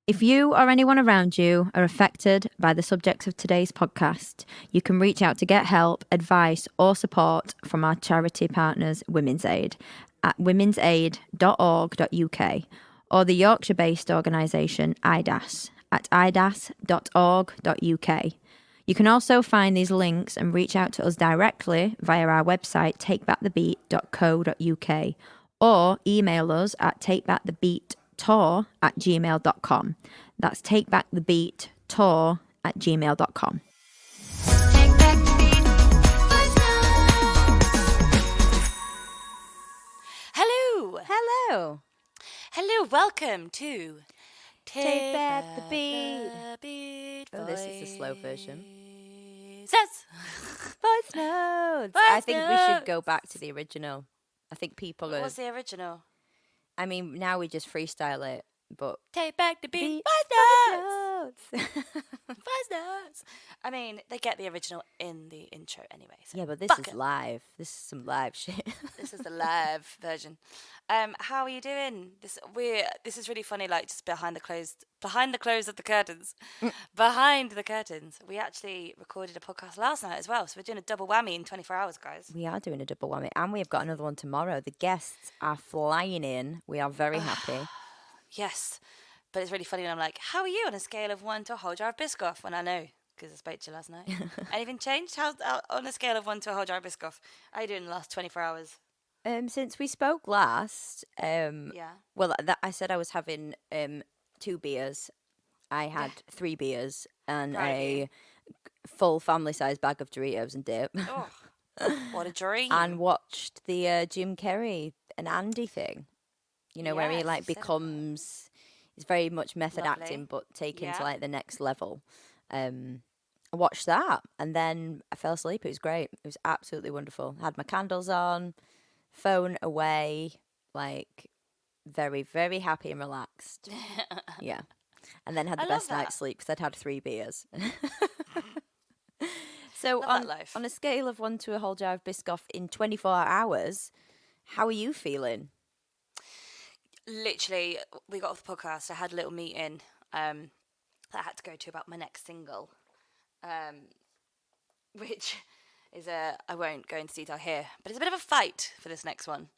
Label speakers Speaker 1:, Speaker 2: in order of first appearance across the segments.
Speaker 1: If you or anyone around you are affected by the subjects of today's podcast, you can reach out to get help, advice, or support from our charity partners, Women's Aid, at womensaid.org.uk, or the Yorkshire-based organisation IDAS at idas.org.uk. You can also find these links and reach out to us directly via our website, takebackthebeat.co.uk, or email us at takebackthebeattour@gmail.com. That's takebackthebeattour@gmail.com.
Speaker 2: Hello.
Speaker 1: Hello.
Speaker 2: Hello, welcome to
Speaker 1: Take Back the Beat.
Speaker 2: Oh,
Speaker 1: this is the slow version.
Speaker 2: Voice
Speaker 1: notes.
Speaker 2: Voice
Speaker 1: I think we should
Speaker 2: notes.
Speaker 1: go back to the original. I think people are...
Speaker 2: What's the original?
Speaker 1: I mean, now we just freestyle it, but...
Speaker 2: Take back the beat. Voice notes. Voice notes. I mean, they get the original in the intro anyway. So
Speaker 1: yeah, but this
Speaker 2: fuck
Speaker 1: is
Speaker 2: it.
Speaker 1: live. This is some live shit.
Speaker 2: This is the live version. How are you doing? This is really funny. Like just behind the close of the curtains, behind the curtains. We actually recorded a podcast last night as well, so we're doing a double whammy in 24 hours, guys.
Speaker 1: We are doing a double whammy, and we've got another one tomorrow. The guests are flying in. We are very happy.
Speaker 2: Yes, but it's really funny when I'm like, "How are you on a scale of 1 to a whole jar of Biscoff?" When I know. Because I spoke to you last night. Anything changed? How's on a scale of 1 to a whole jar of Biscoff? How are you doing in the last 24 hours?
Speaker 1: Since we spoke last,
Speaker 2: Yeah.
Speaker 1: well, I said I was having 2 beers. I had 3 beers and a full family-sized bag of Doritos and dip.
Speaker 2: Oh, what a dream!
Speaker 1: And watched the Jim Carrey and Andy thing. You know, where he
Speaker 2: Yes,
Speaker 1: like
Speaker 2: you said
Speaker 1: becomes... It's very much method
Speaker 2: Lovely.
Speaker 1: acting, but taken
Speaker 2: Yeah.
Speaker 1: to like the next level. I watched that and then I fell asleep. It was great. It was absolutely wonderful. Had my candles on, phone away, like very, very happy and relaxed. Yeah. And then had the
Speaker 2: I love
Speaker 1: best night's
Speaker 2: that.
Speaker 1: sleep because I'd had 3 beers. So
Speaker 2: Love that life.
Speaker 1: on a scale of 1 to a whole jar of Biscoff in 24 hours, how are you feeling?
Speaker 2: Literally, we got off the podcast. I had a little meeting that I had to go to about my next single, which is I won't go into detail here, but it's a bit of a fight for this next one.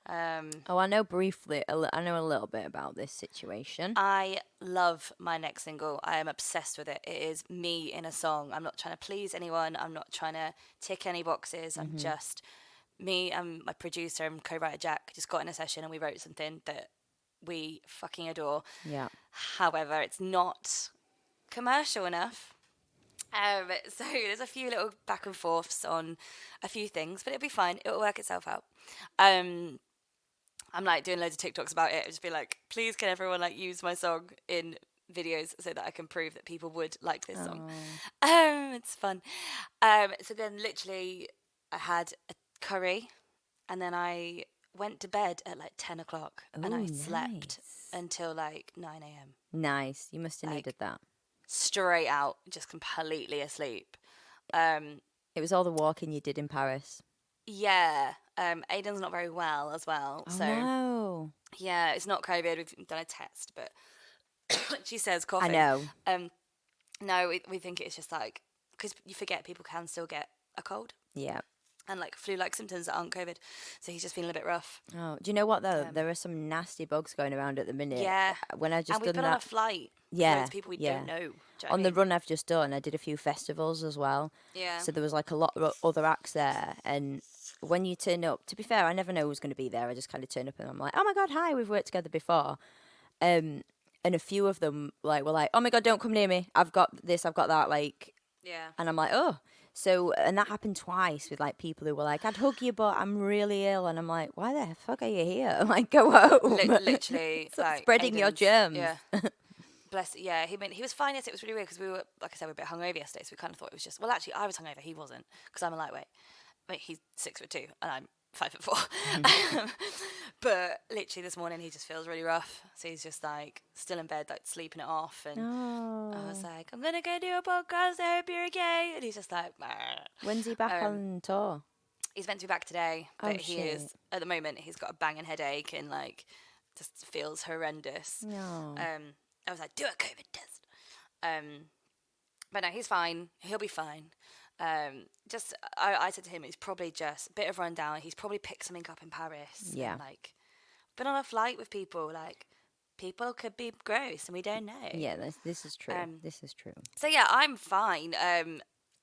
Speaker 1: I know briefly, I know a little bit about this situation.
Speaker 2: I love my next single. I am obsessed with it. It is me in a song. I'm not trying to please anyone. I'm not trying to tick any boxes. I'm just me and my producer and co-writer Jack just got in a session and we wrote something that we fucking adore.
Speaker 1: Yeah.
Speaker 2: However, it's not commercial enough. So there's a few little back and forths on a few things, but it'll be fine. It'll work itself out. I'm like doing loads of TikToks about it. Just be like, please can everyone like use my song in videos so that I can prove that people would like this song. It's fun. So then literally I had a curry and then I went to bed at like 10 o'clock and I slept until like 9 a.m.
Speaker 1: Nice. You must have needed that.
Speaker 2: Straight out, just completely asleep.
Speaker 1: It was all the walking you did in Paris.
Speaker 2: Yeah. Aiden's not very well as well.
Speaker 1: Oh,
Speaker 2: so
Speaker 1: no.
Speaker 2: yeah, it's not COVID. We've done a test, but she says coughing.
Speaker 1: I know.
Speaker 2: No, we think it's just like, because you forget people can still get a cold.
Speaker 1: Yeah.
Speaker 2: And like flu-like symptoms that aren't COVID. So he's just feeling a bit rough.
Speaker 1: Oh, do you know what though? There are some nasty bugs going around at the minute.
Speaker 2: Yeah.
Speaker 1: When I just
Speaker 2: and we've
Speaker 1: done
Speaker 2: been on a
Speaker 1: that.
Speaker 2: flight.
Speaker 1: Yeah.
Speaker 2: Loads of people we don't know. Do you know
Speaker 1: On
Speaker 2: what
Speaker 1: the
Speaker 2: I mean?
Speaker 1: run I've just done, I did a few festivals as well.
Speaker 2: Yeah.
Speaker 1: So there was like a lot of other acts there, and when you turn up, to be fair, I never know who's going to be there. I just kind of turn up and I'm like, oh my god, hi, we've worked together before. And a few of them like were like, oh my god, don't come near me. I've got this, I've got that, like.
Speaker 2: Yeah.
Speaker 1: And I'm like, oh. So, and that happened twice with like people who were like, I'd hug you, but I'm really ill. And I'm like, why the fuck are you here? Like, go home.
Speaker 2: Literally.
Speaker 1: Stop
Speaker 2: like,
Speaker 1: spreading your
Speaker 2: Aiden's-
Speaker 1: germs.
Speaker 2: Yeah. Bless. Yeah, he was fine. Yes, it was really weird because we were, like I said, we were a bit hungover yesterday, so we kind of thought it was just. Well, actually, I was hungover. He wasn't because I'm a lightweight. Like, he's 6'2" and I'm 5'4". But literally this morning he just feels really rough, so he's just like still in bed, like sleeping it off. And I was like, I'm gonna go do a podcast. I hope you're okay. And he's just like, "Meh."
Speaker 1: When's he back on tour?
Speaker 2: He's meant to be back today, but he
Speaker 1: shit.
Speaker 2: is at the moment. He's got a banging headache and like just feels horrendous.
Speaker 1: No.
Speaker 2: I was like, do a COVID test. But no, he's fine. He'll be fine. I said to him, it's probably just a bit of rundown. He's probably picked something up in Paris.
Speaker 1: Yeah.
Speaker 2: And, like, been on a flight with people. Like, people could be gross and we don't know.
Speaker 1: Yeah, this is true. This is true.
Speaker 2: So, yeah, I'm fine.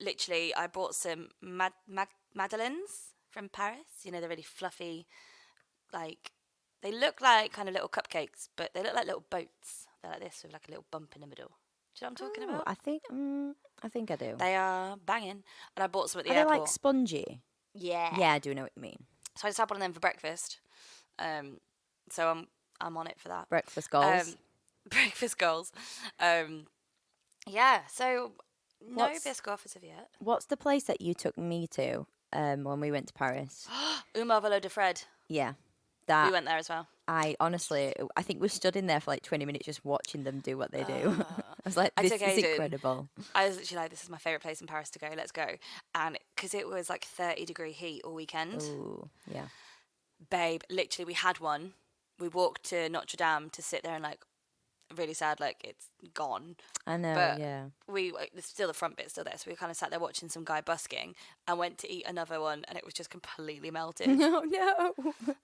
Speaker 2: Literally, I bought some madeleines from Paris. You know, they're really fluffy. Like, they look like kind of little cupcakes, but they look like little boats. They're like this with like a little bump in the middle. Do you know what I'm talking about?
Speaker 1: I think I do.
Speaker 2: They are banging. And I bought some at the
Speaker 1: Are they
Speaker 2: airport.
Speaker 1: like spongy?
Speaker 2: Yeah.
Speaker 1: Yeah, I do know what you mean.
Speaker 2: So I just had one of them for breakfast. So I'm on it for that.
Speaker 1: Breakfast goals.
Speaker 2: Breakfast goals. Yeah. So no
Speaker 1: What's-
Speaker 2: biscuit offers yet.
Speaker 1: What's the place that you took me to when we went to Paris?
Speaker 2: Uma Velo de Fred.
Speaker 1: Yeah.
Speaker 2: We went there as well.
Speaker 1: I think we stood in there for like 20 minutes just watching them do what they do. I was like, this is incredible.
Speaker 2: I was literally like, this is my favourite place in Paris to go. Let's go. And because it was like 30-degree heat all weekend.
Speaker 1: Ooh, yeah.
Speaker 2: Babe, literally we had one. We walked to Notre Dame to sit there and like, really sad, like it's gone.
Speaker 1: I know,
Speaker 2: but
Speaker 1: yeah.
Speaker 2: Still the front bit's still there, so we kind of sat there watching some guy busking and went to eat another one and it was just completely melted.
Speaker 1: No.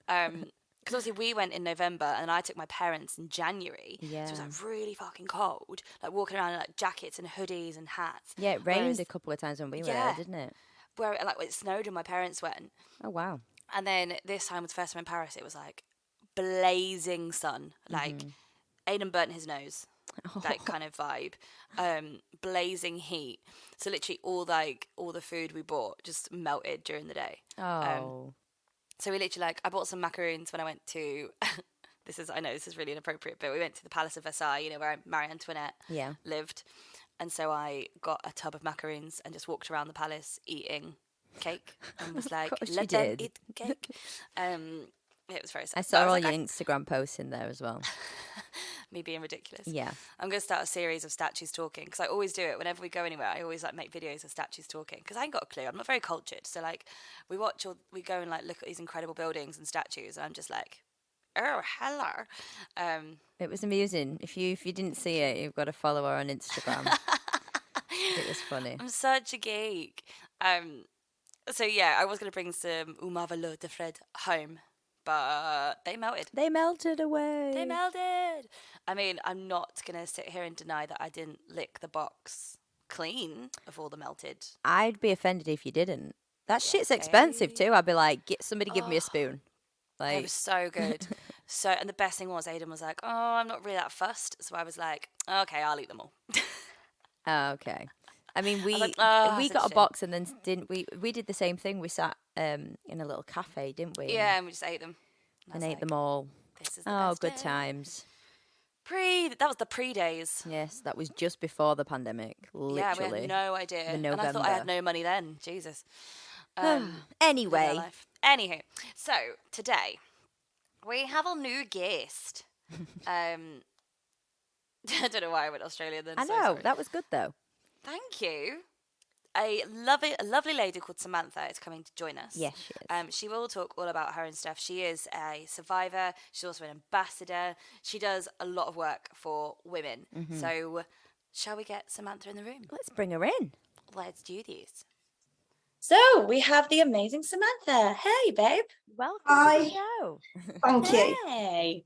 Speaker 2: Because obviously we went in November and I took my parents in January.
Speaker 1: Yeah.
Speaker 2: So it was like really fucking cold, like walking around in like jackets and hoodies and hats.
Speaker 1: Yeah, it rained a couple of times when we were there, didn't it?
Speaker 2: Where like it snowed when my parents went.
Speaker 1: Oh wow.
Speaker 2: And then this time was the first time in Paris, it was like blazing sun, like Aiden burnt his nose, like kind of vibe, blazing heat. So literally all the food we bought just melted during the day.
Speaker 1: Oh.
Speaker 2: So we literally I bought some macaroons when I went to, I know this is really inappropriate, but we went to the Palace of Versailles, you know, where Marie Antoinette lived. And so I got a tub of macaroons and just walked around the palace eating cake and was like, let them eat cake. It was very sad.
Speaker 1: I saw all your Instagram posts in there as well.
Speaker 2: Me being ridiculous.
Speaker 1: Yeah.
Speaker 2: I'm going to start a series of statues talking because I always do it whenever we go anywhere. I always make videos of statues talking because I ain't got a clue. I'm not very cultured. So we go and look at these incredible buildings and statues and I'm just like, oh, hello.
Speaker 1: It was amusing. If you didn't see it, you've got to follow her on Instagram. It was funny.
Speaker 2: I'm such a geek. So yeah, I was going to bring some Uma Velo de Fred home, but they melted.
Speaker 1: They melted away.
Speaker 2: They melted. I mean, I'm not going to sit here and deny that I didn't lick the box clean of all the melted.
Speaker 1: I'd be offended if you didn't. That shit's expensive too. I'd be like, give me a spoon.
Speaker 2: It was so good. And the best thing was Aiden was like, oh, I'm not really that fussed. So I was like, okay, I'll eat them all.
Speaker 1: Oh, okay. I mean, we
Speaker 2: like,
Speaker 1: got a box and then didn't we? We did the same thing. We sat in a little cafe, didn't we?
Speaker 2: Yeah, and we just ate them.
Speaker 1: And ate them all.
Speaker 2: This is the best
Speaker 1: good
Speaker 2: day.
Speaker 1: times.
Speaker 2: That was the pre-days.
Speaker 1: Yes, that was just before the pandemic. Literally.
Speaker 2: Yeah, we had no idea.
Speaker 1: The November.
Speaker 2: And I thought I had no money then. Jesus.
Speaker 1: Anyway.
Speaker 2: Anywho, so today we have a new guest. I don't know why I went Australian then.
Speaker 1: I know, that was good though.
Speaker 2: Thank you. A lovely lady called Samantha is coming to join us.
Speaker 1: Yes, she is.
Speaker 2: She will talk all about her and stuff. She is a survivor. She's also an ambassador. She does a lot of work for women. Mm-hmm. So, shall we get Samantha in the room?
Speaker 1: Let's bring her in.
Speaker 2: Let's do this. So, we have the amazing Samantha. Hey, babe.
Speaker 1: Welcome
Speaker 3: Hi.
Speaker 1: to the show.
Speaker 3: Thank you.
Speaker 2: Hey.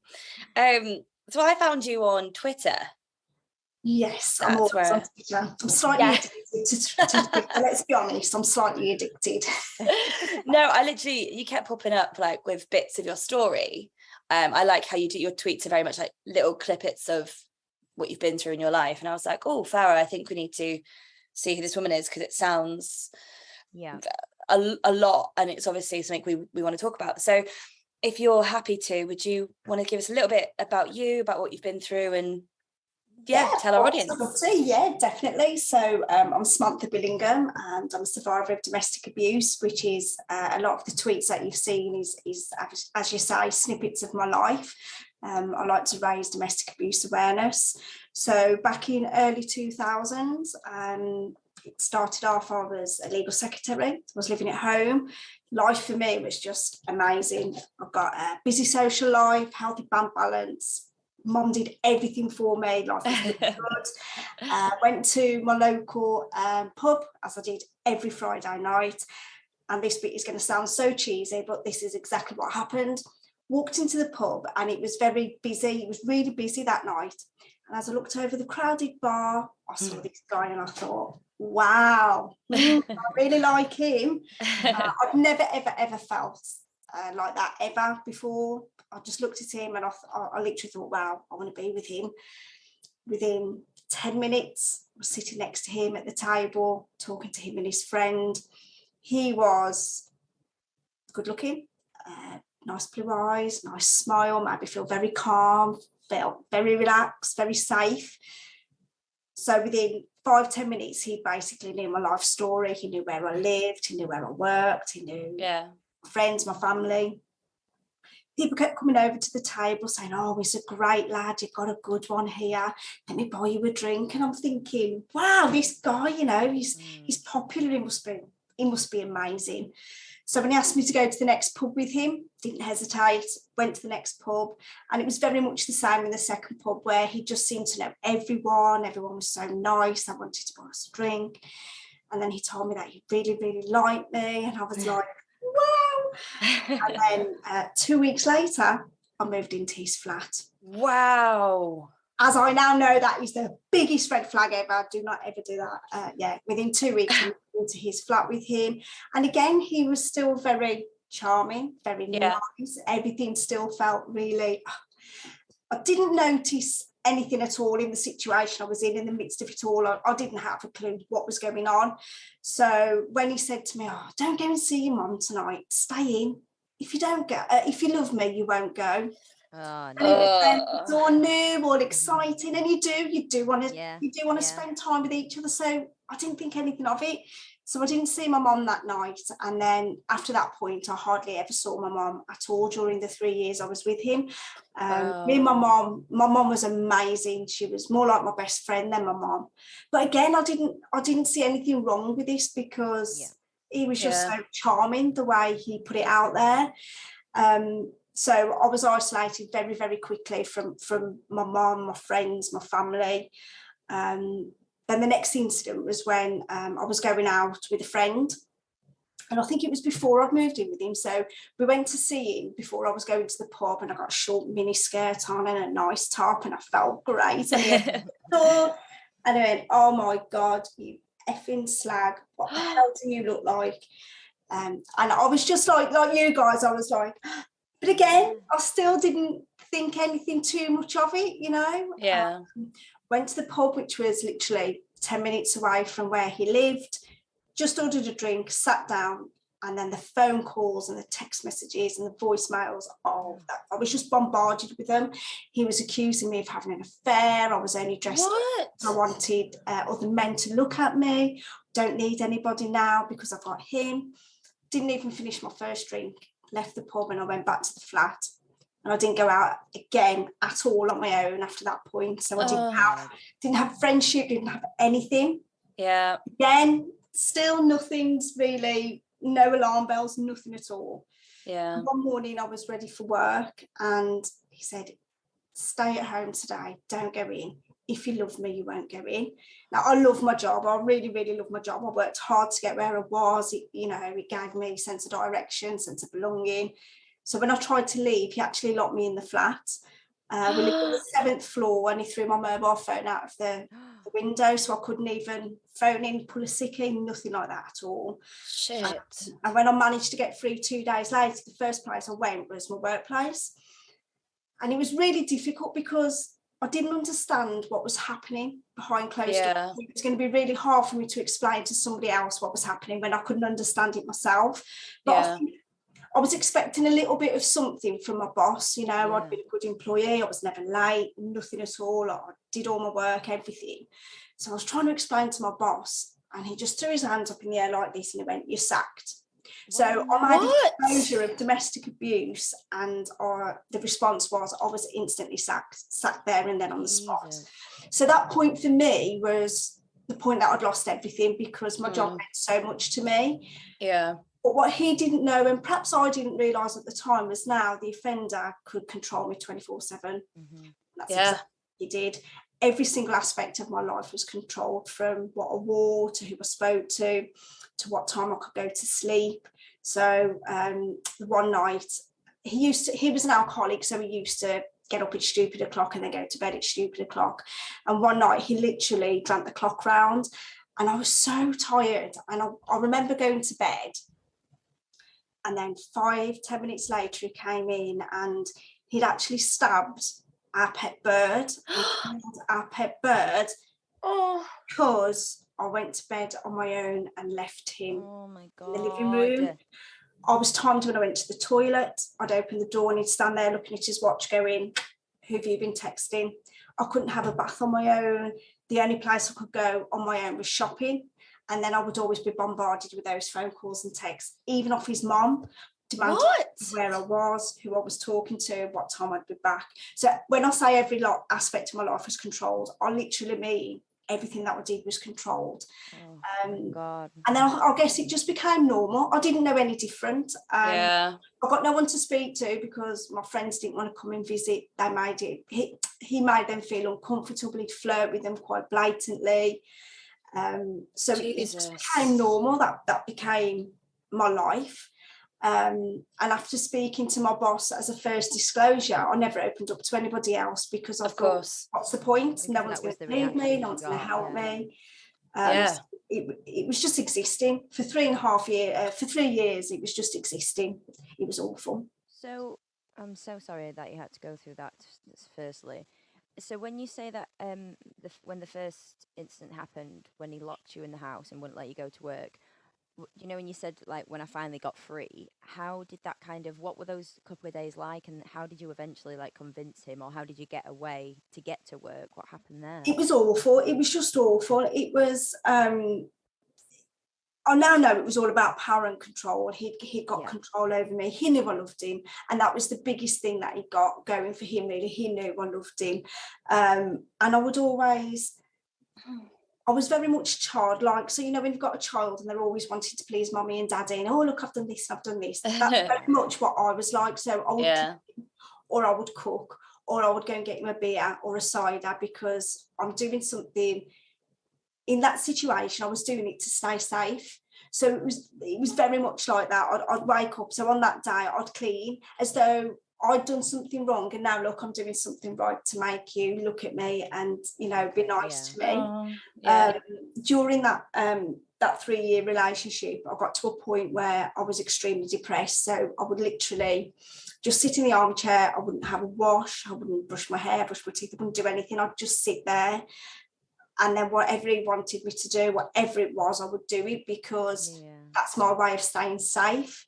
Speaker 2: So, I found you on Twitter.
Speaker 3: Yes, I'm always on Twitter. I'm slightly addicted to Twitter. Let's be honest, I'm slightly addicted.
Speaker 2: No, you kept popping up with bits of your story. I like how you do your tweets are very much like little clippets of what you've been through in your life. And I was like, oh, Farah, I think we need to see who this woman is because it sounds a lot. And it's obviously something we want to talk about. So if you're happy to, would you want to give us a little bit about you, about what you've been through and tell our audience.
Speaker 3: Yeah, definitely. So I'm Samantha Billingham and I'm a survivor of domestic abuse, which is a lot of the tweets that you've seen is as you say, snippets of my life. I like to raise domestic abuse awareness. So back in early 2000s, it started off, I was a legal secretary. I was living at home. Life for me was just amazing. I've got a busy social life, healthy bank balance, Mum did everything for me. Life was really good. Went to my local pub, as I did every Friday night. And this bit is going to sound so cheesy, but this is exactly what happened. Walked into the pub and it was very busy. It was really busy that night. And as I looked over the crowded bar, I saw this guy and I thought, wow, I really like him. I've never, ever, ever felt like that ever before. I just looked at him and I literally thought, wow, I want to be with him. Within 10 minutes, I was sitting next to him at the table, talking to him and his friend. He was good looking, nice blue eyes, nice smile, made me feel very calm, felt very relaxed, very safe. So within 5-10 minutes, he basically knew my life story. He knew where I lived, he knew where I worked, he knew my friends, my family. People kept coming over to the table saying, oh, he's a great lad, you've got a good one here, let me buy you a drink. And I'm thinking, wow, this guy, you know, he's popular, he must be amazing. So when he asked me to go to the next pub with him, didn't hesitate, went to the next pub. And it was very much the same in the second pub, where he just seemed to know everyone. Everyone was so nice. I wanted to buy us a drink. And then he told me that he really, really liked me. And I was like, wow. And then 2 weeks later, I moved into his flat.
Speaker 2: Wow.
Speaker 3: As I now know, that is the biggest red flag ever. Do not ever do that. Within 2 weeks, I moved into his flat with him. And again, he was still very charming, very nice. Everything still felt really... I didn't notice anything at all in the situation I was in the midst of it all. I didn't have a clue what was going on. So when he said to me, oh, don't go and see your mum tonight, stay in. If you don't go, if you love me, you won't go.
Speaker 1: Oh,
Speaker 3: no. And it's all new, all exciting, and you do want to spend time with each other. So I didn't think anything of it. So I didn't see my mum that night, and then after that point, I hardly ever saw my mum at all during the 3 years I was with him. Me and my mum was amazing. She was more like my best friend than my mum. But again, I didn't see anything wrong with this, because he was just so charming the way he put it out there. So I was isolated very, very quickly from my mum, my friends, my family. Then the next incident was when I was going out with a friend. And I think it was before I'd moved in with him. So we went to see him before I was going to the pub, and I got a short mini skirt on and a nice top, and I felt great. And I went, oh my God, you effing slag. What the hell do you look like? And I was just like you guys, I was like... But again, I still didn't think anything too much of it, you know. Went to the pub, which was literally 10 minutes away from where he lived, just ordered a drink, sat down, and then the phone calls and the text messages and the voicemails, I was just bombarded with them. He was accusing me of having an affair. I was only dressed up. I wanted other men to look at me. Don't need anybody now because I've got him. Didn't even finish my first drink. Left the pub and I went back to the flat, and I didn't go out again at all on my own after that point. So I didn't have friendship, didn't have anything. Again, still nothing's really, no alarm bells, nothing at all. And one morning I was ready for work, and he said, stay at home today, don't go in. If you love me, you won't go in. Now, I love my job. I really, really love my job. I worked hard to get where I was. It gave me a sense of direction, sense of belonging. So when I tried to leave, he actually locked me in the flat. We lived on the 7th floor, and he threw my mobile phone out of the window, so I couldn't even phone in, pull a sickie, nothing like that at all.
Speaker 2: Shit.
Speaker 3: And when I managed to get free 2 days later, the first place I went was my workplace. And it was really difficult because I didn't understand what was happening behind closed doors. It was going to be really hard for me to explain to somebody else what was happening when I couldn't understand it myself. But I think I was expecting a little bit of something from my boss. You know, I'd been a good employee. I was never late, nothing at all. I did all my work, everything. So I was trying to explain to my boss, and he just threw his hands up in the air like this, and he went, "You're sacked." So I made an exposure of domestic abuse, and the response was I was instantly sacked there and then on the spot. So that point for me was the point that I'd lost everything, because my job meant so much to me. But what he didn't know, and perhaps I didn't realise at the time, was now the offender could control me 24/7. That's
Speaker 2: Yeah.
Speaker 3: exactly what he did. Every single aspect of my life was controlled, from what I wore to who I spoke to what time I could go to sleep. So one night, he was an alcoholic, so he used to get up at stupid o'clock and then go to bed at stupid o'clock. And one night he literally drank the clock round, and I was so tired. And I remember going to bed, and then 5-10 minutes later he came in and he'd actually stabbed our pet bird. Our pet bird.
Speaker 2: Oh,
Speaker 3: because I went to bed on my own and left him
Speaker 1: Oh my
Speaker 3: in the living room.
Speaker 1: God.
Speaker 3: I was timed when I went to the toilet. I'd open the door and he'd stand there looking at his watch going, who have you been texting? I couldn't have a bath on my own. The only place I could go on my own was shopping. And then I would always be bombarded with those phone calls and texts, even off his mum, demanding where I was, who I was talking to, what time I'd be back. So when I say every aspect of my life was controlled, I literally mean everything that I did was controlled.
Speaker 1: Oh my God.
Speaker 3: And then I guess it just became normal. I didn't know any different.
Speaker 2: yeah.
Speaker 3: I got no one to speak to because my friends didn't want to come and visit. They made it. He made them feel uncomfortable. He'd flirt with them quite blatantly. So it just became normal. That became my life. And after speaking to my boss as a first disclosure, I never opened up to anybody else because I thought, what's the point? No one's going to believe me. No one's going to help me. So it was just existing for 3.5 years. For 3 years, it was just existing. It was awful.
Speaker 1: So I'm so sorry that you had to go through that. Firstly, so when you say that when the first incident happened, when he locked you in the house and wouldn't let you go to work, you know, when you said like when I finally got free, how did that what were those couple of days like, and how did you eventually like convince him, or how did you get away to get to work? What happened there?
Speaker 3: It was awful. It was just awful. It was I now know it was all about power and control. He got control over me. He knew I loved him, and that was the biggest thing that he got going for him, really. He knew I loved him. And I was very much childlike. So, you know, when you've got a child and they're always wanting to please mommy and daddy, and, oh, look, I've done this, I've done this. That's very much what I was like. So I would or I would cook, or I would go and get him a beer or a cider because I'm doing something. In that situation, I was doing it to stay safe. So it was very much like that. I'd wake up. So on that day, I'd clean as though I'd done something wrong, and now look, I'm doing something right to make you look at me and, you know, be nice to me. During that 3-year relationship, I got to a point where I was extremely depressed. So I would literally just sit in the armchair. I wouldn't have a wash. I wouldn't brush my hair, brush my teeth. I wouldn't do anything. I'd just sit there. And then whatever he wanted me to do, whatever it was, I would do it because that's my way of staying safe.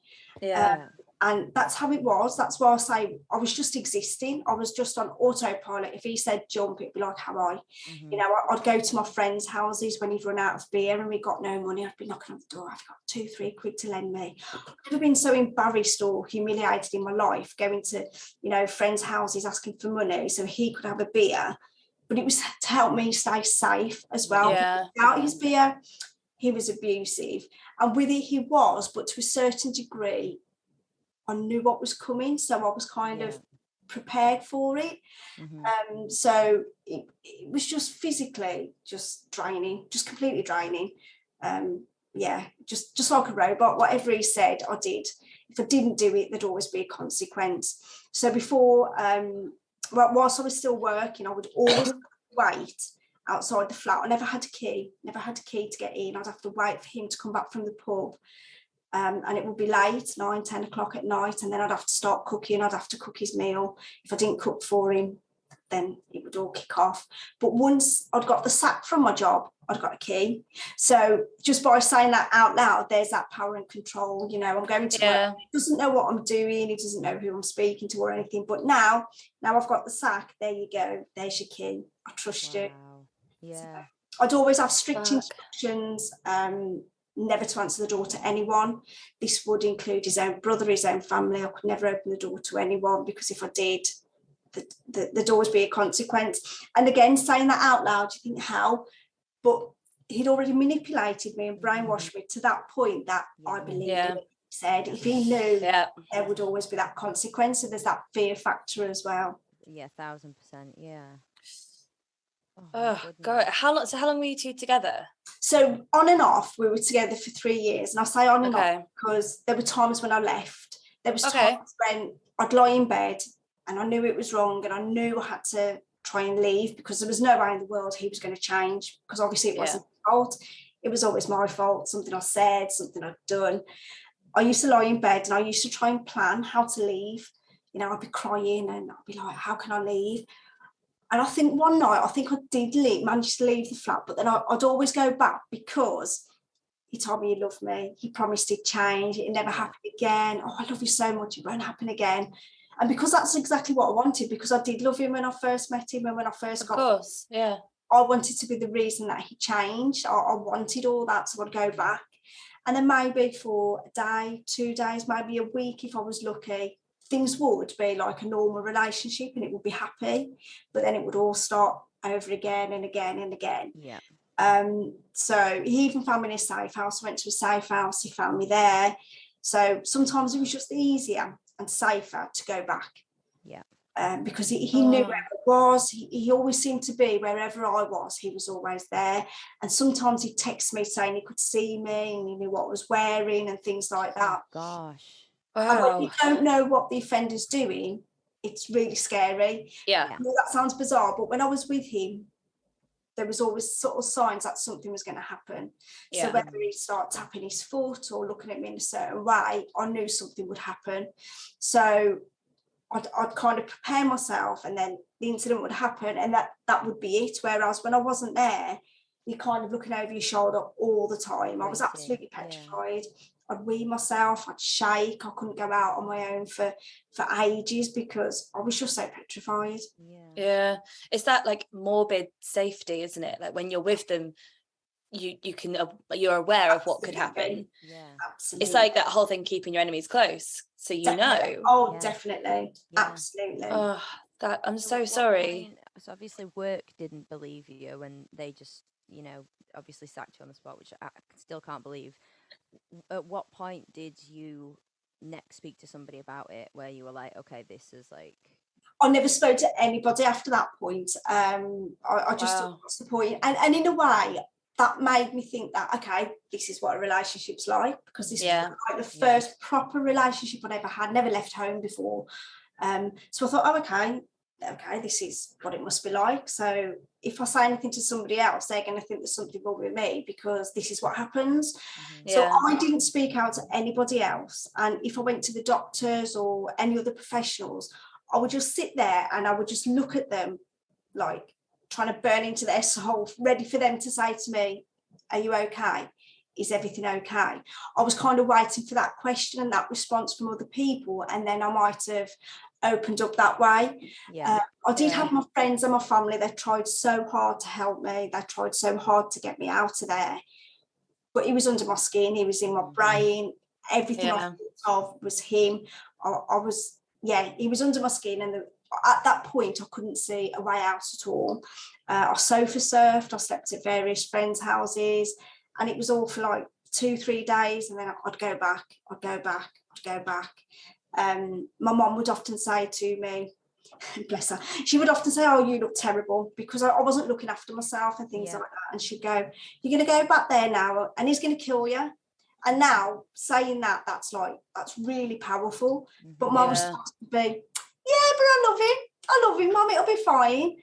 Speaker 3: And that's how it was. That's why I say I was just existing. I was just on autopilot. If he said jump, it'd be like, how I, you know, I'd go to my friends' houses when he'd run out of beer and we got no money. I'd be knocking on the door. I've got 2-3 quid to lend me. I've never been so embarrassed or humiliated in my life going to, you know, friends' houses asking for money so he could have a beer. But it was to help me stay safe as well. Without his beer, he was abusive. And with it, he was, but to a certain degree, I knew what was coming. So I was kind of prepared for it. So it was just physically just draining, just completely draining. Just like a robot. Whatever he said, I did. If I didn't do it, there'd always be a consequence. So before... whilst I was still working, I would always wait outside the flat. I never had a key to get in. I'd have to wait for him to come back from the pub. And it would be late, 9-10 o'clock at night, and then I'd have to start cooking. I'd have to cook his meal. If I didn't cook for him, then it would all kick off. But once I'd got the sack from my job, I'd got a key. So just by saying that out loud, there's that power and control. You know, I'm going to work. He doesn't know what I'm doing. He doesn't know who I'm speaking to or anything. But now I've got the sack. There you go. There's your key. I trust you.
Speaker 1: Yeah.
Speaker 3: So I'd always have strict instructions, never to answer the door to anyone. This would include his own brother, his own family. I could never open the door to anyone because if I did, there'd always be a consequence. And again, saying that out loud, you think how? But he'd already manipulated me and brainwashed me to that point that I believed in what he said. If he knew, there would always be that consequence. So there's that fear factor as well.
Speaker 1: Yeah, 1,000%. Yeah. Oh my
Speaker 2: Oh God,
Speaker 1: goodness.
Speaker 2: how long were you two together?
Speaker 3: So on and off, we were together for 3 years. And I say on and off
Speaker 2: Okay.
Speaker 3: because there were times when I left. There was
Speaker 2: Okay.
Speaker 3: times when I'd lie in bed and I knew it was wrong and I knew I had to try and leave because there was no way in the world he was going to change, because obviously it wasn't his fault. It was always my fault, something I said, something I'd done. I used to lie in bed and I used to try and plan how to leave. You know, I'd be crying and I'd be like, how can I leave? And I think one night, I think I did manage to leave the flat, but then I'd always go back because he told me he loved me. He promised he'd change. It never happened again. Oh, I love you so much. It won't happen again. And because that's exactly what I wanted, because I did love him when I first met him and when I first got him,
Speaker 2: Of course, yeah.
Speaker 3: I wanted to be the reason that he changed. I wanted all that, so I'd go back. And then maybe for a day, 2 days, maybe a week, if I was lucky, things would be like a normal relationship and it would be happy. But then it would all start over again and again and again.
Speaker 1: Yeah.
Speaker 3: So he even found me in a safe house. I went to a safe house. He found me there. So sometimes it was just easier and safer to go back.
Speaker 1: Yeah.
Speaker 3: Because he knew where I was. He always seemed to be wherever I was. He was always there. And sometimes he'd text me saying he could see me and he knew what I was wearing and things like that.
Speaker 1: Oh, gosh.
Speaker 3: And when
Speaker 2: Wow.
Speaker 3: you don't know what the offender's doing, it's really scary.
Speaker 2: Yeah.
Speaker 3: I know that sounds bizarre, but when I was with him, there was always sort of signs that something was going to happen.
Speaker 2: Yeah.
Speaker 3: So whether he'd start tapping his foot or looking at me in a certain way, I knew something would happen. So I'd kind of prepare myself and then the incident would happen and that would be it. Whereas when I wasn't there, you're kind of looking over your shoulder all the time. I was absolutely petrified. I'd wee myself, I'd shake, I couldn't go out on my own for ages because I was just so petrified.
Speaker 2: Yeah. It's that like morbid safety, isn't it? Like when you're with them, you're aware of what could happen.
Speaker 3: Yeah, absolutely.
Speaker 2: It's like that whole thing, keeping your enemies close, so you
Speaker 3: definitely.
Speaker 2: know.
Speaker 3: Oh, definitely. Absolutely.
Speaker 2: Oh, that I'm so sorry.
Speaker 1: So obviously work didn't believe you and they just, obviously sacked you on the spot, which I still can't believe. At what point did you next speak to somebody about it where you were like, okay, this is like...
Speaker 3: I never spoke to anybody after that point. I just thought, what's the point? And in a way, that made me think that, okay, this is what a relationship's like, because this was like the first proper relationship I'd ever had, never left home before. So I thought, oh, okay, this is what it must be like. So if I say anything to somebody else, they're going to think there's something wrong with me because this is what happens. So I didn't speak out to anybody else. And if I went to the doctors or any other professionals, I would just sit there and I would just look at them like trying to burn into their soul, ready for them to say to me, are you okay? Is everything okay? I was kind of waiting for that question and that response from other people, and then I might have opened up that way. I did have my friends and my family. They tried so hard to help me. They tried so hard to get me out of there. But he was under my skin. He was in my brain. Everything I thought of was him. He was under my skin. And at that point, I couldn't see a way out at all. I sofa surfed. I slept at various friends' houses. And it was all for like 2-3 days. And then I'd go back. My mum would often say to me, bless her, she would often say, oh, you look terrible, because I wasn't looking after myself and things like that. And she'd go, you're going to go back there now and he's going to kill you. And now saying that's really powerful. But my response would be, yeah, but I love him, Mum, it'll be fine.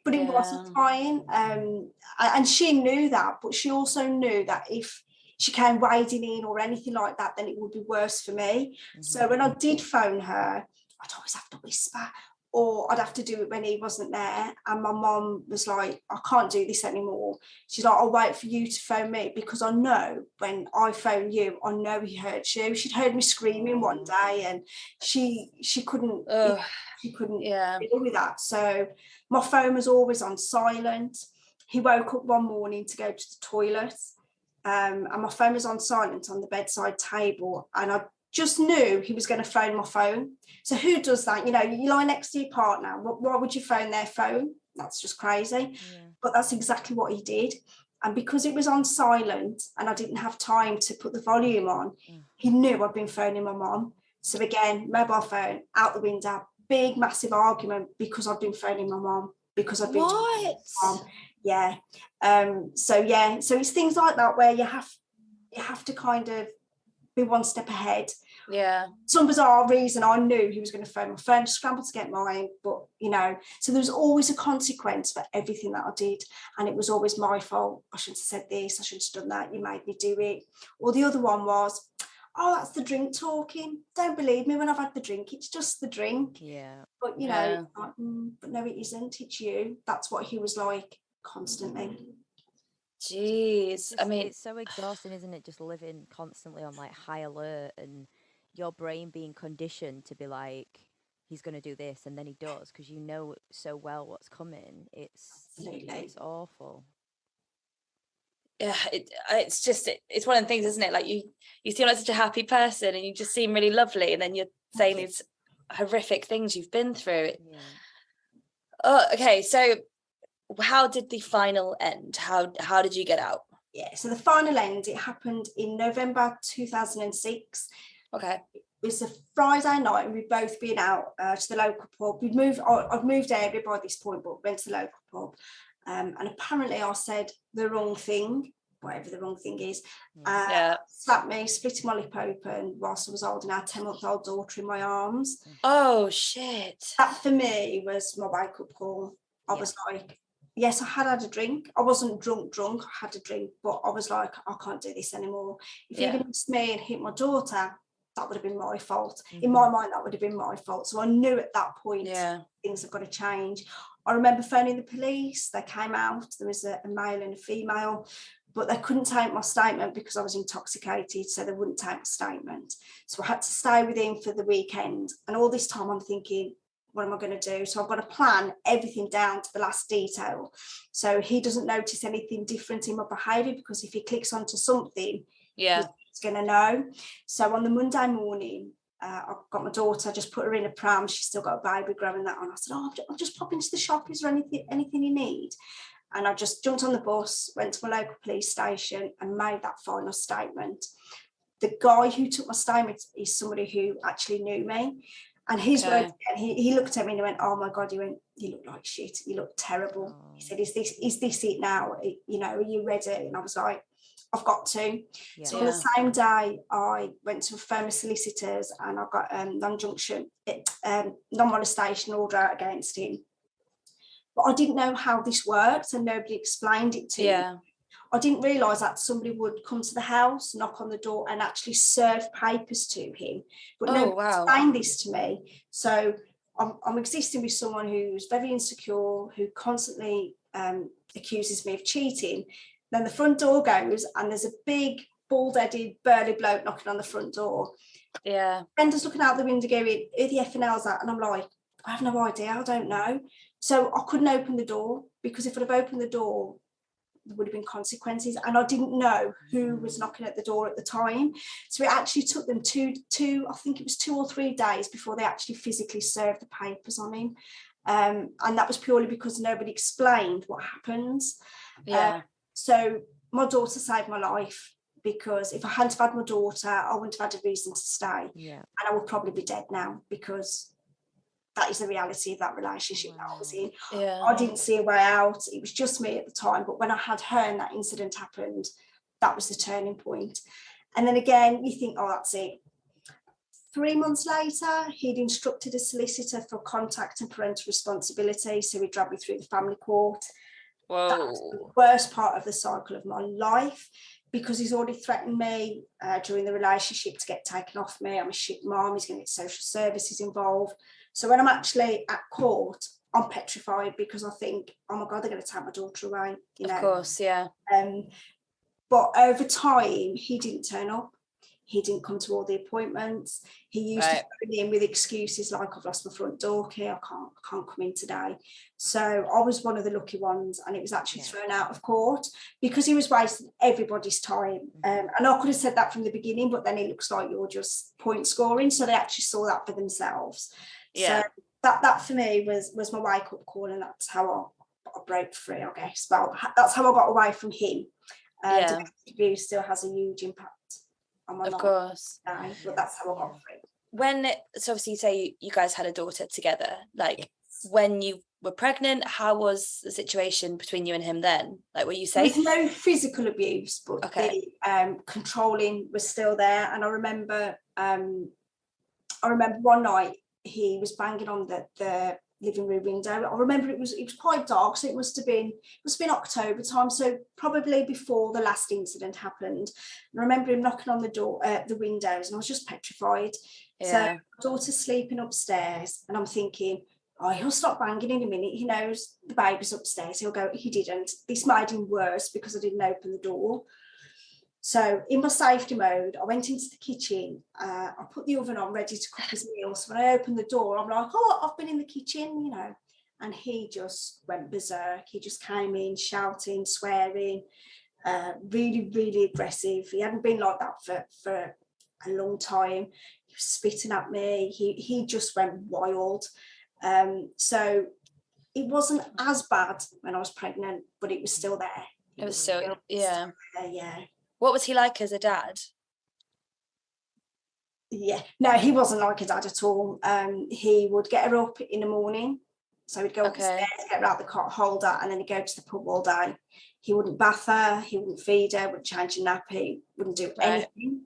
Speaker 3: But it wasn't fine. And she knew that, but she also knew that if she came wading in or anything like that, then it would be worse for me. So when I did phone her, I'd always have to whisper, or I'd have to do it when he wasn't there. And my mum was like, I can't do this anymore. She's like, I'll wait for you to phone me, because I know when I phone you, I know he heard you. She'd heard me screaming one day and she couldn't deal with that. So my phone was always on silent. He woke up one morning to go to the toilet. And my phone was on silent on the bedside table, and I just knew he was going to phone my phone. So who does that? You lie next to your partner. Why would you phone their phone? That's just crazy. But that's exactly what he did. And because it was on silent and I didn't have time to put the volume on, he knew I'd been phoning my mum. So again, mobile phone out the window, big, massive argument because I'd been phoning my mum, because I'd been talking to my mum. Yeah. So it's things like that where you have to kind of be one step ahead.
Speaker 2: Yeah.
Speaker 3: Some bizarre reason I knew he was going to phone my phone, scrambled to get mine, but so there was always a consequence for everything that I did, and it was always my fault. I shouldn't have said this, I shouldn't have done that, you made me do it. Or the other one was, oh, that's the drink talking. Don't believe me when I've had the drink, it's just the drink.
Speaker 1: Yeah.
Speaker 3: But but no, it isn't, it's you. That's what he was like constantly.
Speaker 2: Jeez. I mean,
Speaker 1: it's so exhausting, isn't it? Just living constantly on like high alert, and your brain being conditioned to be like, he's going to do this, and then he does, because you know so well what's coming. It's awful.
Speaker 2: yeah, it's one of the things, isn't it? Like you seem like such a happy person, and you just seem really lovely, and then you're saying these horrific things you've been through.
Speaker 1: Yeah.
Speaker 2: Oh, okay. So how did the final end? How did you get out?
Speaker 3: Yeah, so the final end, it happened in November 2006.
Speaker 2: Okay.
Speaker 3: It was a Friday night, and we'd both been out to the local pub. I'd moved area by this point, but went to the local pub. And apparently I said the wrong thing, whatever the wrong thing is. Slapped me, splitting my lip open whilst I was holding our 10-month-old daughter in my arms.
Speaker 2: Oh, shit.
Speaker 3: That for me was my wake-up call. I was like, yes, I had a drink. I wasn't drunk. I had a drink, but I was like, I can't do this anymore. If he'd have missed me and hit my daughter, that would have been my fault. Mm-hmm. In my mind, that would have been my fault. So I knew at that point, things have got to change. I remember phoning the police. They came out. There was a male and a female, but they couldn't take my statement because I was intoxicated, so they wouldn't take my statement. So I had to stay with him for the weekend. And all this time I'm thinking, what am I going to do? So I've got to plan everything down to the last detail, so he doesn't notice anything different in my behaviour, because if he clicks onto something, he's going to know. So on the Monday morning, I got my daughter, just put her in a pram. She's still got a baby growing that on. I said, I'll just pop into the shop. Is there anything you need? And I just jumped on the bus, went to my local police station and made that final statement. The guy who took my statement is somebody who actually knew me. And his words again, he looked at me and he went, oh my God, you look like shit. You look terrible. Oh. He said, is this it now? Are you ready? And I was like, I've got to. Yeah. So on the same day, I went to phone my solicitors and I got non-junction, non-molestation order out against him. But I didn't know how this worked, and nobody explained it to me. I didn't realise that somebody would come to the house, knock on the door and actually serve papers to him. But nobody explained this to me. So I'm existing with someone who's very insecure, who constantly accuses me of cheating. Then the front door goes and there's a big, bald-headed, burly bloke knocking on the front door.
Speaker 2: Yeah.
Speaker 3: Brenda's looking out the window going, who the effing hell's that? And I'm like, I have no idea, I don't know. So I couldn't open the door, because if I'd have opened the door, there would have been consequences, and I didn't know who was knocking at the door at the time. So it actually took them I think it was 2 or 3 days before they actually physically served the papers on him, and that was purely because nobody explained what happens. So my daughter saved my life, because if I hadn't have had my daughter, I wouldn't have had a reason to stay, and I would probably be dead now, because that is the reality of that relationship that I was in. I didn't see a way out. It was just me at the time. But when I had her and that incident happened, that was the turning point. And then again, you think, oh, that's it. 3 months later, he'd instructed a solicitor for contact and parental responsibility. So he dragged me through the family court.
Speaker 2: Whoa.
Speaker 3: That was the worst part of the cycle of my life, because he's already threatened me during the relationship to get taken off me. I'm a shit mom. He's going to get social services involved. So when I'm actually at court, I'm petrified, because I think, oh my God, they're going to take my daughter away.
Speaker 2: Of course, yeah.
Speaker 3: But over time, he didn't turn up. He didn't come to all the appointments. He used to phone in with excuses like, I've lost my front door key, I can't come in today. So I was one of the lucky ones, and it was actually thrown out of court because he was wasting everybody's time. And I could have said that from the beginning, but then it looks like you're just point scoring. So they actually saw that for themselves. So that for me was my wake-up call, and that's how I broke free, I guess. Well, that's how I got away from him. Domestic abuse still has a huge impact on my life.
Speaker 2: Of course.
Speaker 3: But that's how I got free.
Speaker 2: so obviously you say you guys had a daughter together, like when you were pregnant, how was the situation between you and him then? Like, were you
Speaker 3: There was
Speaker 2: safe?
Speaker 3: no physical abuse, but
Speaker 2: Okay.
Speaker 3: the controlling was still there. And I remember one night he was banging on the living room window. I remember it was quite dark, so it must have been October time, so probably before the last incident happened. And I remember him knocking on the door, the windows, and I was just petrified. So
Speaker 2: Yeah.
Speaker 3: my daughter's sleeping upstairs, and I'm thinking, oh, he'll stop banging in a minute. He knows the baby's upstairs. He'll go. He didn't. This made him worse because I didn't open the door. So in my safety mode, I went into the kitchen. I put the oven on, ready to cook his meal. So when I opened the door, I'm like, oh, I've been in the kitchen, you know. And he just went berserk. He just came in shouting, swearing, really, really aggressive. He hadn't been like that for a long time. He was spitting at me. He just went wild. So it wasn't as bad when I was pregnant, but it was still there.
Speaker 2: It was still, yeah.
Speaker 3: Yeah.
Speaker 2: What was he like as a dad?
Speaker 3: Yeah, no, he wasn't like a dad at all. He would get her up in the morning, so he'd go upstairs, get her out the cot holder, and then he'd go to the pub all day. He wouldn't bath her, he wouldn't feed her, wouldn't change a nappy, wouldn't do anything.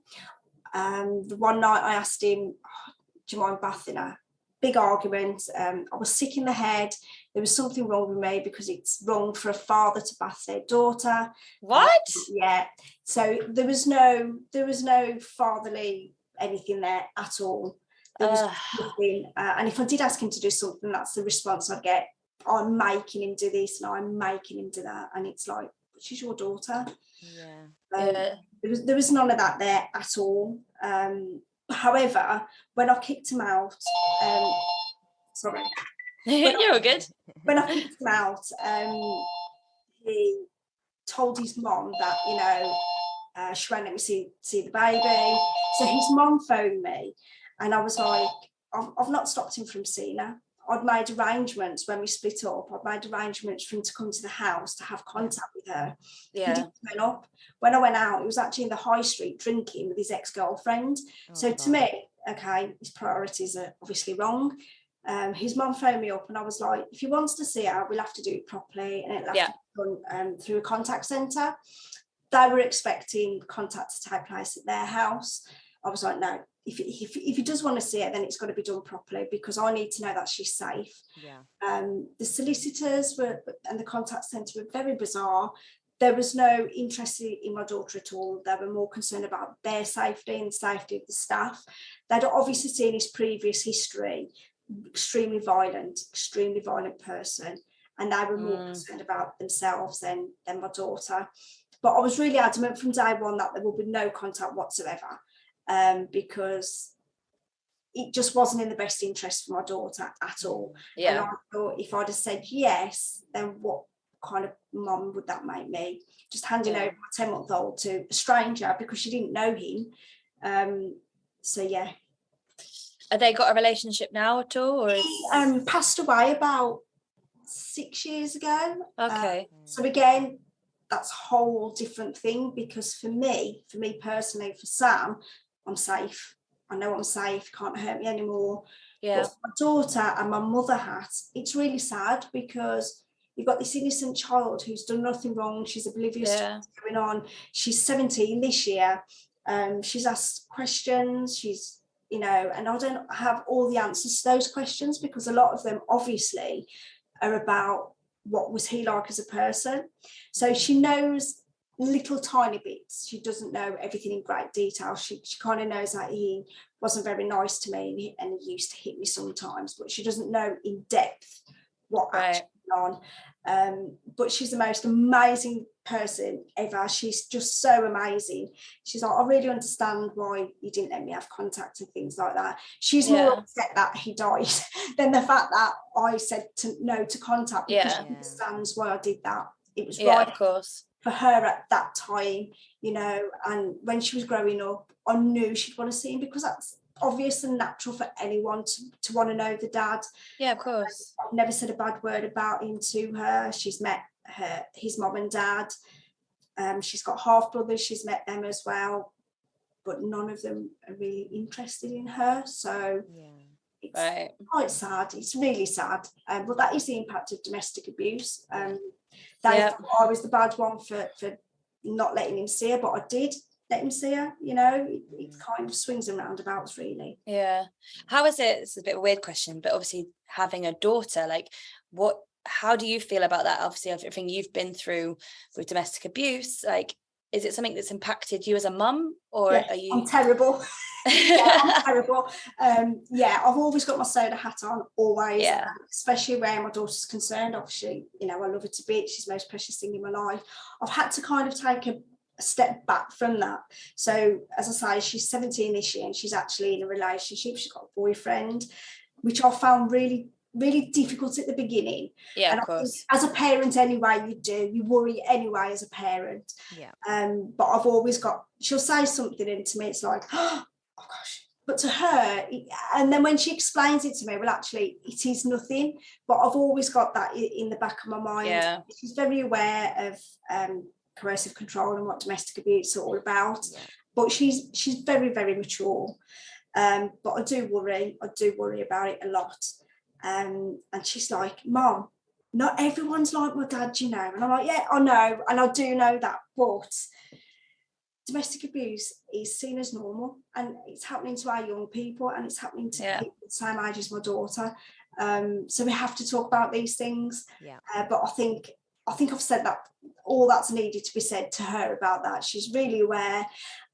Speaker 3: The one night I asked him, oh, do you mind bathing her? Big argument. I was sick in the head. There was something wrong with me because it's wrong for a father to bath their daughter.
Speaker 2: What?
Speaker 3: Yeah. So there was no fatherly anything there at all. There was nothing. And if I did ask him to do something, that's the response I'd get. I'm making him do this and I'm making him do that. And it's like, she's your daughter.
Speaker 2: Yeah.
Speaker 3: There was none of that there at all. However, when I kicked him out, sorry.
Speaker 2: You're all good.
Speaker 3: When I kicked him out, he told his mom that, you know, she won't let me see the baby. So his mom phoned me and I was like, I've not stopped him from seeing her. I'd made arrangements when we split up. I'd made arrangements for him to come to the house to have contact with her.
Speaker 2: Yeah.
Speaker 3: He didn't turn up. When I went out, he was actually in the high street drinking with his ex-girlfriend. So to me, okay, his priorities are obviously wrong. His mum phoned me up and I was like, if he wants to see her, we'll have to do it properly and it'll have to be done through a contact centre. They were expecting contact to take place at their house. I was like, no, if he does want to see it, then it's got to be done properly because I need to know that she's safe.
Speaker 1: Yeah.
Speaker 3: The solicitors and the contact centre were very bizarre. There was no interest in my daughter at all. They were more concerned about their safety and the safety of the staff. They'd obviously seen his previous history, extremely violent person, and they were more concerned about themselves than my daughter. But I was really adamant from day one that there will be no contact whatsoever, because it just wasn't in the best interest for my daughter at all.
Speaker 2: Yeah.
Speaker 3: And I thought if I'd have said yes, then what kind of mum would that make me? Just handing over my 10-month-old to a stranger because she didn't know him. So yeah.
Speaker 2: Have they got a relationship now at all? Or
Speaker 3: He passed away about 6 years ago.
Speaker 2: Okay.
Speaker 3: So again, that's a whole different thing because for me personally, for Sam, I'm safe. I know I'm safe, can't hurt me anymore.
Speaker 2: Yeah.
Speaker 3: But for my daughter and my mother hat, it's really sad because you've got this innocent child who's done nothing wrong. She's oblivious to what's going on. She's 17 this year. She's asked questions. She's, you know, and I don't have all the answers to those questions because a lot of them obviously are about what was he like as a person. So she knows little tiny bits. She doesn't know everything in great detail. She kind of knows that he wasn't very nice to me and he used to hit me sometimes, but she doesn't know in depth what actually went on. But she's the most amazing person ever. She's just so amazing. She's like, I really understand why you didn't let me have contact and things like that. She's more upset that he died than the fact that I said no to contact because she understands why I did that. It was right,
Speaker 2: of course,
Speaker 3: for her at that time, you know. And when she was growing up, I knew she'd want to see him because that's obvious and natural for anyone to want to know the dad.
Speaker 2: Yeah, of course.
Speaker 3: I've never said a bad word about him to her. She's met his mom and dad. She's got half brothers. She's met them as well. but none of them are really interested in her. So it's quite sad. It's really sad. But that is the impact of domestic abuse. They thought I was the bad one for not letting him see her, but I did let him see her. You know, it kind of swings and roundabouts, really.
Speaker 2: Yeah. How is it? It's a bit of a weird question, but obviously having a daughter, like, how do you feel about that? Obviously, everything you've been through with domestic abuse, like, is it something that's impacted you as a mum, or are you?
Speaker 3: I'm terrible. I'm terrible. I've always got my soda hat on, always, especially where my daughter's concerned. Obviously, you know, I love her to bits. She's the most precious thing in my life. I've had to kind of take a step back from that. So, as I say, she's 17 this year, and she's actually in a relationship. She's got a boyfriend, which I found really difficult at the beginning.
Speaker 2: Yeah, of course.
Speaker 3: As a parent anyway, you worry anyway as a parent. But I've always got, she'll say something and to me it's like, oh gosh, but to her, and then when she explains it to me, well, actually it is nothing, but I've always got that in the back of my mind. She's very aware of coercive control and what domestic abuse is all about, but she's very, very mature. But I do worry about it a lot. And she's like, Mom, not everyone's like my dad, you know. And I'm like, yeah, I know, and I do know that, but domestic abuse is seen as normal, and it's happening to our young people, and it's happening to people the same age as my daughter. So we have to talk about these things. But I think I've said that all that's needed to be said to her about that. She's really aware,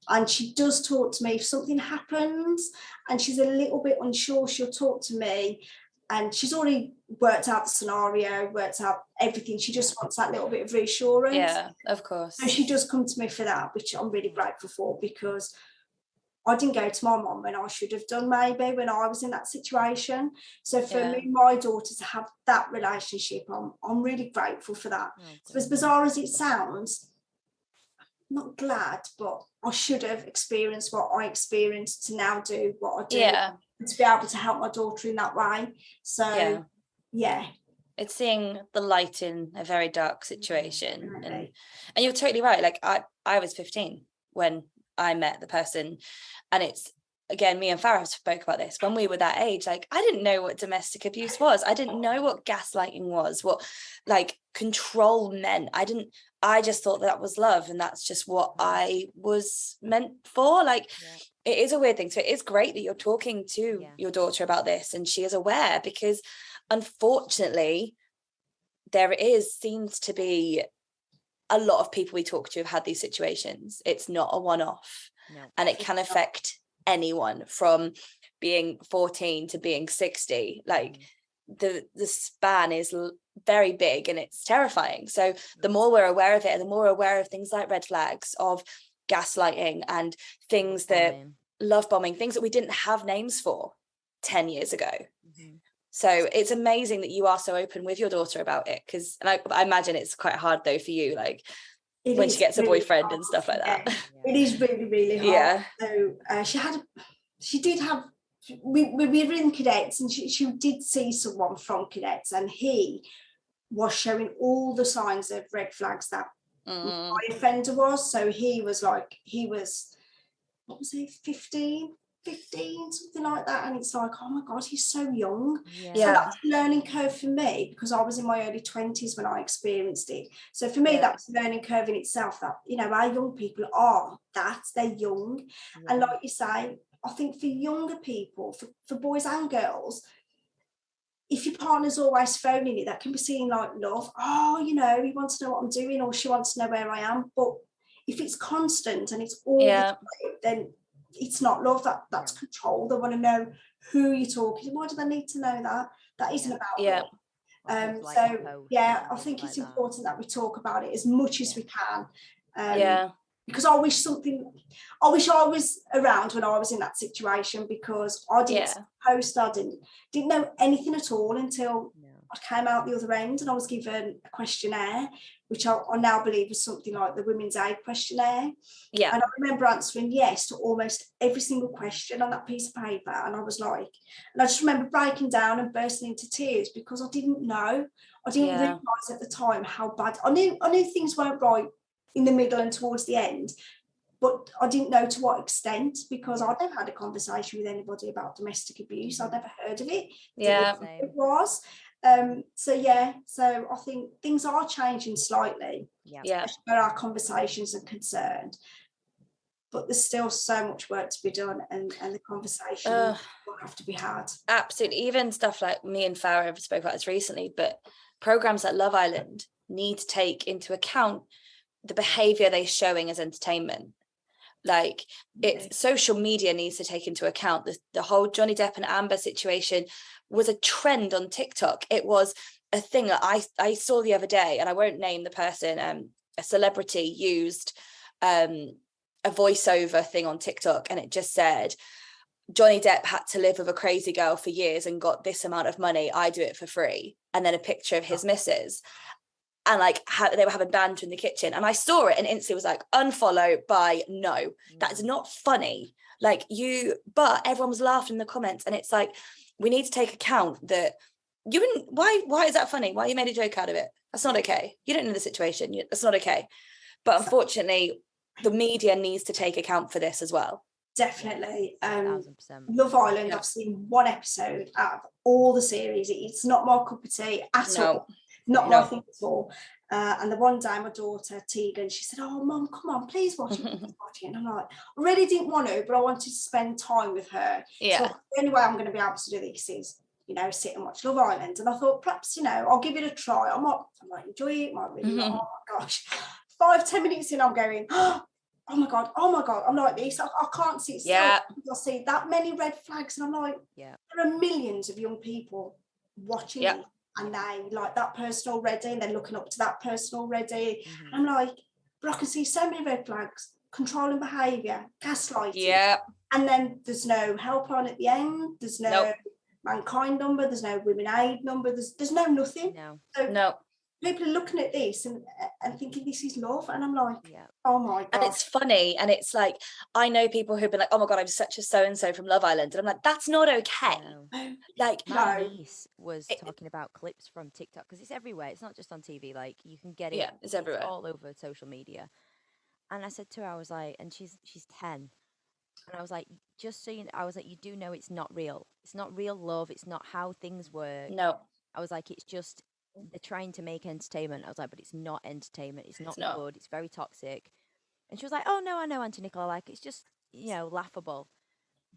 Speaker 3: and she does talk to me if something happens and she's a little bit unsure. She'll talk to me. And she's already worked out the scenario, worked out everything. She just wants that little bit of reassurance.
Speaker 2: Yeah, of course.
Speaker 3: So she does come to me for that, which I'm really grateful for, because I didn't go to my mum when I should have done, maybe, when I was in that situation. So for me, my daughter to have that relationship, I'm really grateful for that. So as bizarre as it sounds, I'm not glad, but I should have experienced what I experienced to now do what I do. And to be able to help my daughter in that way. So,
Speaker 2: it's seeing the light in a very dark situation. And you're totally right. Like, I was 15 when I met the person, and it's, again, me and Farah spoke about this when we were that age. Like, I didn't know what domestic abuse was. I didn't know what gaslighting was, what like control meant. I just thought that was love, and that's just what I was meant for. Like, it is a weird thing. So it is great that you're talking to your daughter about this, and she is aware, because unfortunately seems to be a lot of people we talk to have had these situations. It's not a one-off, and it can affect anyone from being 14 to being 60. Like, the span is very big, and it's terrifying. So the more we're aware of it, and the more we're aware of things like red flags, of gaslighting, and things that love bombing, things that we didn't have names for 10 years ago. So it's amazing that you are so open with your daughter about it, because I imagine it's quite hard though for you, like when she gets a boyfriend hard, and stuff like that.
Speaker 3: It is really, really hard. So we were in cadets, and she did see someone from cadets, and he was showing all the signs of red flags that my offender was. So he was, what was he, 15, something like that. And it's like, oh my God, he's so young. So that's a learning curve for me, because I was in my early 20s when I experienced it. So for me, that was a learning curve in itself, that, you know, our young people are that, they're young. And like you say, I think for younger people, for boys and girls, if your partner's always phoning it, that can be seen like love. Oh, you know, he wants to know what I'm doing, or she wants to know where I am. But if it's constant and it's all the time, then it's not love. That's control. They want to know who you're talking to. Why do they need to know that? That isn't about love. I think it's important that we talk about it as much as we can. Because I wish I was around when I was in that situation, because I didn't post, I didn't know anything at all until I came out the other end, and I was given a questionnaire, which I now believe was something like the Women's Aid questionnaire. And I remember answering yes to almost every single question on that piece of paper. And I was like, and I just remember breaking down and bursting into tears, because I didn't know. I didn't realise at the time how bad. I knew things weren't right in the middle and towards the end, but I didn't know to what extent, because I'd never had a conversation with anybody about domestic abuse. I'd never heard of it.
Speaker 2: Yeah.
Speaker 3: Didn't know what it was. So I think things are changing slightly, especially where our conversations are concerned. But there's still so much work to be done, and the conversation will have to be had.
Speaker 2: Absolutely. Even stuff like me and Farah have spoke about this recently, but programs like Love Island need to take into account the behavior they're showing as entertainment. Like, it's social media needs to take into account the whole Johnny Depp and Amber situation was a trend on TikTok. It was a thing that I saw the other day, and I won't name the person. A celebrity used a voiceover thing on TikTok, and it just said, Johnny Depp had to live with a crazy girl for years and got this amount of money. I do it for free. And then a picture of his missus. And like they were having banter in the kitchen. And I saw it and instantly was like, unfollow by no. That's not funny. Like but everyone was laughing in the comments. And it's like, we need to take account that you wouldn't, why is that funny? Why you made a joke out of it? That's not okay. You don't know the situation. That's not okay. But unfortunately, the media needs to take account for this as well.
Speaker 3: Definitely.
Speaker 1: 1000%.
Speaker 3: Love Island, I've seen one episode out of all the series. It's not my cup of tea at all. Not my thing at all. And the one day my daughter Tegan, she said, "Oh Mum, come on, please watch it, And I'm like, I really didn't want to, but I wanted to spend time with her. So the only way I'm going to be able to do this is, sit and watch Love Island. And I thought, perhaps, I'll give it a try. I might enjoy it, might really like, oh my gosh. 5-10 minutes in, I'm going, oh my God, I'm like this. I can't see it still. I see that many red flags, and I'm like, there are millions of young people watching it, and they like that person already, and they're looking up to that person already. And I'm like, but I can see so many red flags: controlling behaviour, gaslighting, and then there's no helpline at the end. There's no Mankind number. There's no Women Aid number. There's no nothing. So people are looking at this and thinking this is love, and I'm like, oh my God.
Speaker 2: And it's funny, and it's like, I know people who've been like, oh my God, I'm such a so-and-so from Love Island, and I'm like, that's not okay.
Speaker 1: No.
Speaker 2: Like,
Speaker 1: my niece was talking about clips from TikTok, because it's everywhere. It's not just on TV. Like, you can get it.
Speaker 2: It's everywhere.
Speaker 1: It's all over social media. And I said to her, I was like, and she's 10. And I was like, just so you know, I was like, you do know it's not real. It's not real love. It's not how things work.
Speaker 2: No.
Speaker 1: I was like, it's just, they're trying to make entertainment. I was like, but it's not entertainment. It's not good. It's very toxic. And she was like, oh no, I know, Auntie Nicola. Like, it's just, laughable.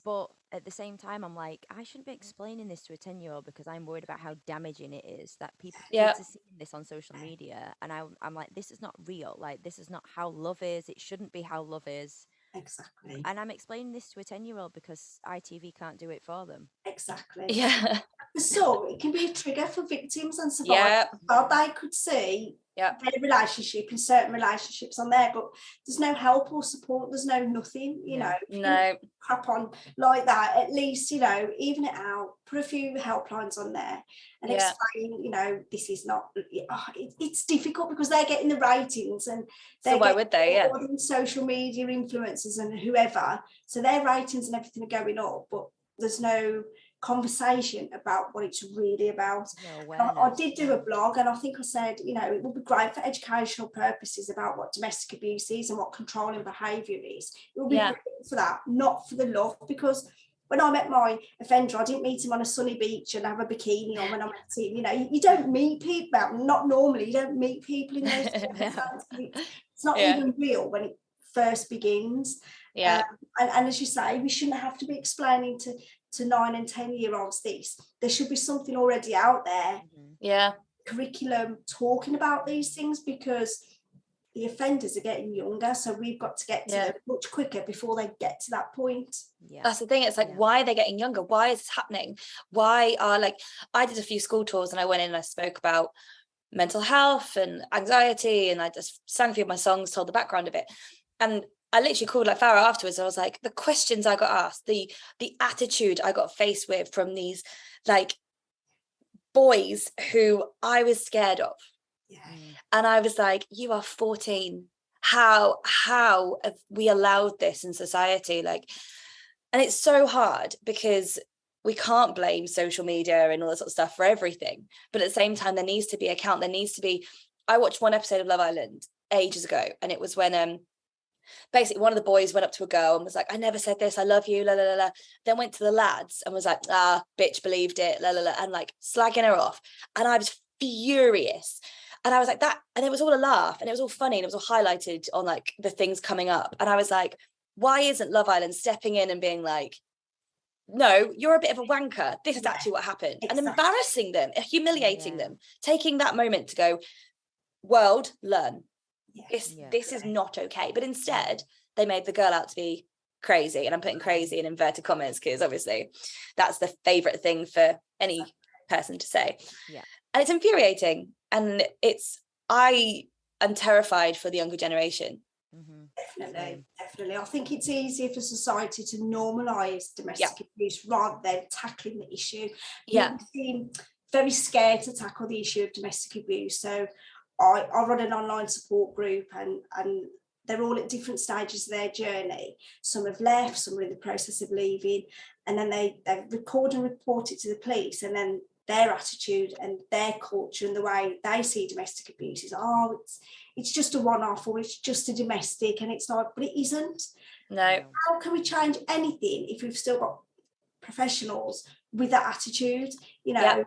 Speaker 1: But at the same time, I'm like, I shouldn't be explaining this to a 10-year-old, because I'm worried about how damaging it is that kids are seeing this on social media. And I'm like, this is not real. Like, this is not how love is. It shouldn't be how love is.
Speaker 3: Exactly.
Speaker 1: And I'm explaining this to a 10-year-old because ITV can't do it for them.
Speaker 3: Exactly.
Speaker 2: Yeah.
Speaker 3: So it can be a trigger for victims and survivors. Well, they could see their relationship in certain relationships on there, but there's no help or support. There's no nothing,
Speaker 2: No.
Speaker 3: Crap on like that. At least, even it out, put a few helplines on there and explain, this is not, it's difficult because they're getting the ratings, and
Speaker 2: so why would they?
Speaker 3: Social media influencers and whoever. So their ratings and everything are going up, but there's no conversation about what it's really about. I did do a blog, and I think I said, it would be great for educational purposes about what domestic abuse is and what controlling behaviour is. It would be great for that, not for the love, because when I met my offender, I didn't meet him on a sunny beach and have a bikini on when I met him. You don't meet people, well, not normally, you don't meet people in those circumstances. It's not even real when it first begins. And as you say, we shouldn't have to be explaining to 9 and 10-year-olds this. There should be something already out there, curriculum talking about these things, because the offenders are getting younger, so we've got to get to them much quicker before they get to that point.
Speaker 2: That's the thing. It's like, why are they getting younger? Why is this happening? Why are, like, I did a few school tours, and I went in and I spoke about mental health and anxiety, and I just sang a few of my songs, told the background of it, and I literally called like Farah afterwards. I was like, the questions I got asked, the attitude I got faced with from these like boys who I was scared of. And I was like, you are 14. How have we allowed this in society? Like, and it's so hard because we can't blame social media and all that sort of stuff for everything. But at the same time, there needs to be account. There needs to be, I watched one episode of Love Island ages ago, and it was when basically one of the boys went up to a girl and was like, I never said this, I love you, la la la la. Then went to the lads and was like, bitch believed it, la la la, and like slagging her off. And I was furious. And I was like, that, and it was all a laugh and it was all funny and it was all highlighted on like the things coming up. And I was like, why isn't Love Island stepping in and being like, no, you're a bit of a wanker, this is actually what happened, and embarrassing them, humiliating them, taking that moment to go, world, learn. This is not okay. But instead they made the girl out to be crazy, and I'm putting crazy in inverted commas because obviously that's the favorite thing for any person to say. And it's infuriating, and I am terrified for the younger generation.
Speaker 3: Definitely. I think it's easier for society to normalise domestic abuse rather than tackling the issue. People seem very scared to tackle the issue of domestic abuse. So I run an online support group, and they're all at different stages of their journey. Some have left, some are in the process of leaving, and then they record and report it to the police, and then their attitude and their culture and the way they see domestic abuse is, it's just a one-off, or it's just a domestic, and it's like, but it isn't.
Speaker 2: No.
Speaker 3: How can we change anything if we've still got professionals with that attitude? You know,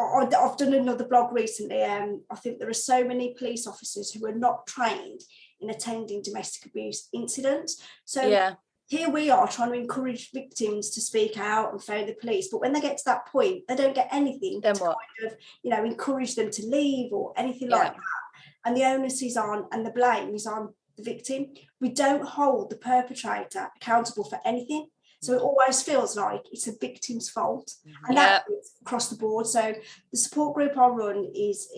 Speaker 3: I've done another blog recently. I think there are so many police officers who are not trained in attending domestic abuse incidents. So here we are trying to encourage victims to speak out and phone the police, but when they get to that point, they don't get anything to kind of, encourage them to leave or anything like that. And the onus is on, and the blame is on the victim. We don't hold the perpetrator accountable for anything. So it always feels like it's a victim's fault. And that is across the board. So the support group I run is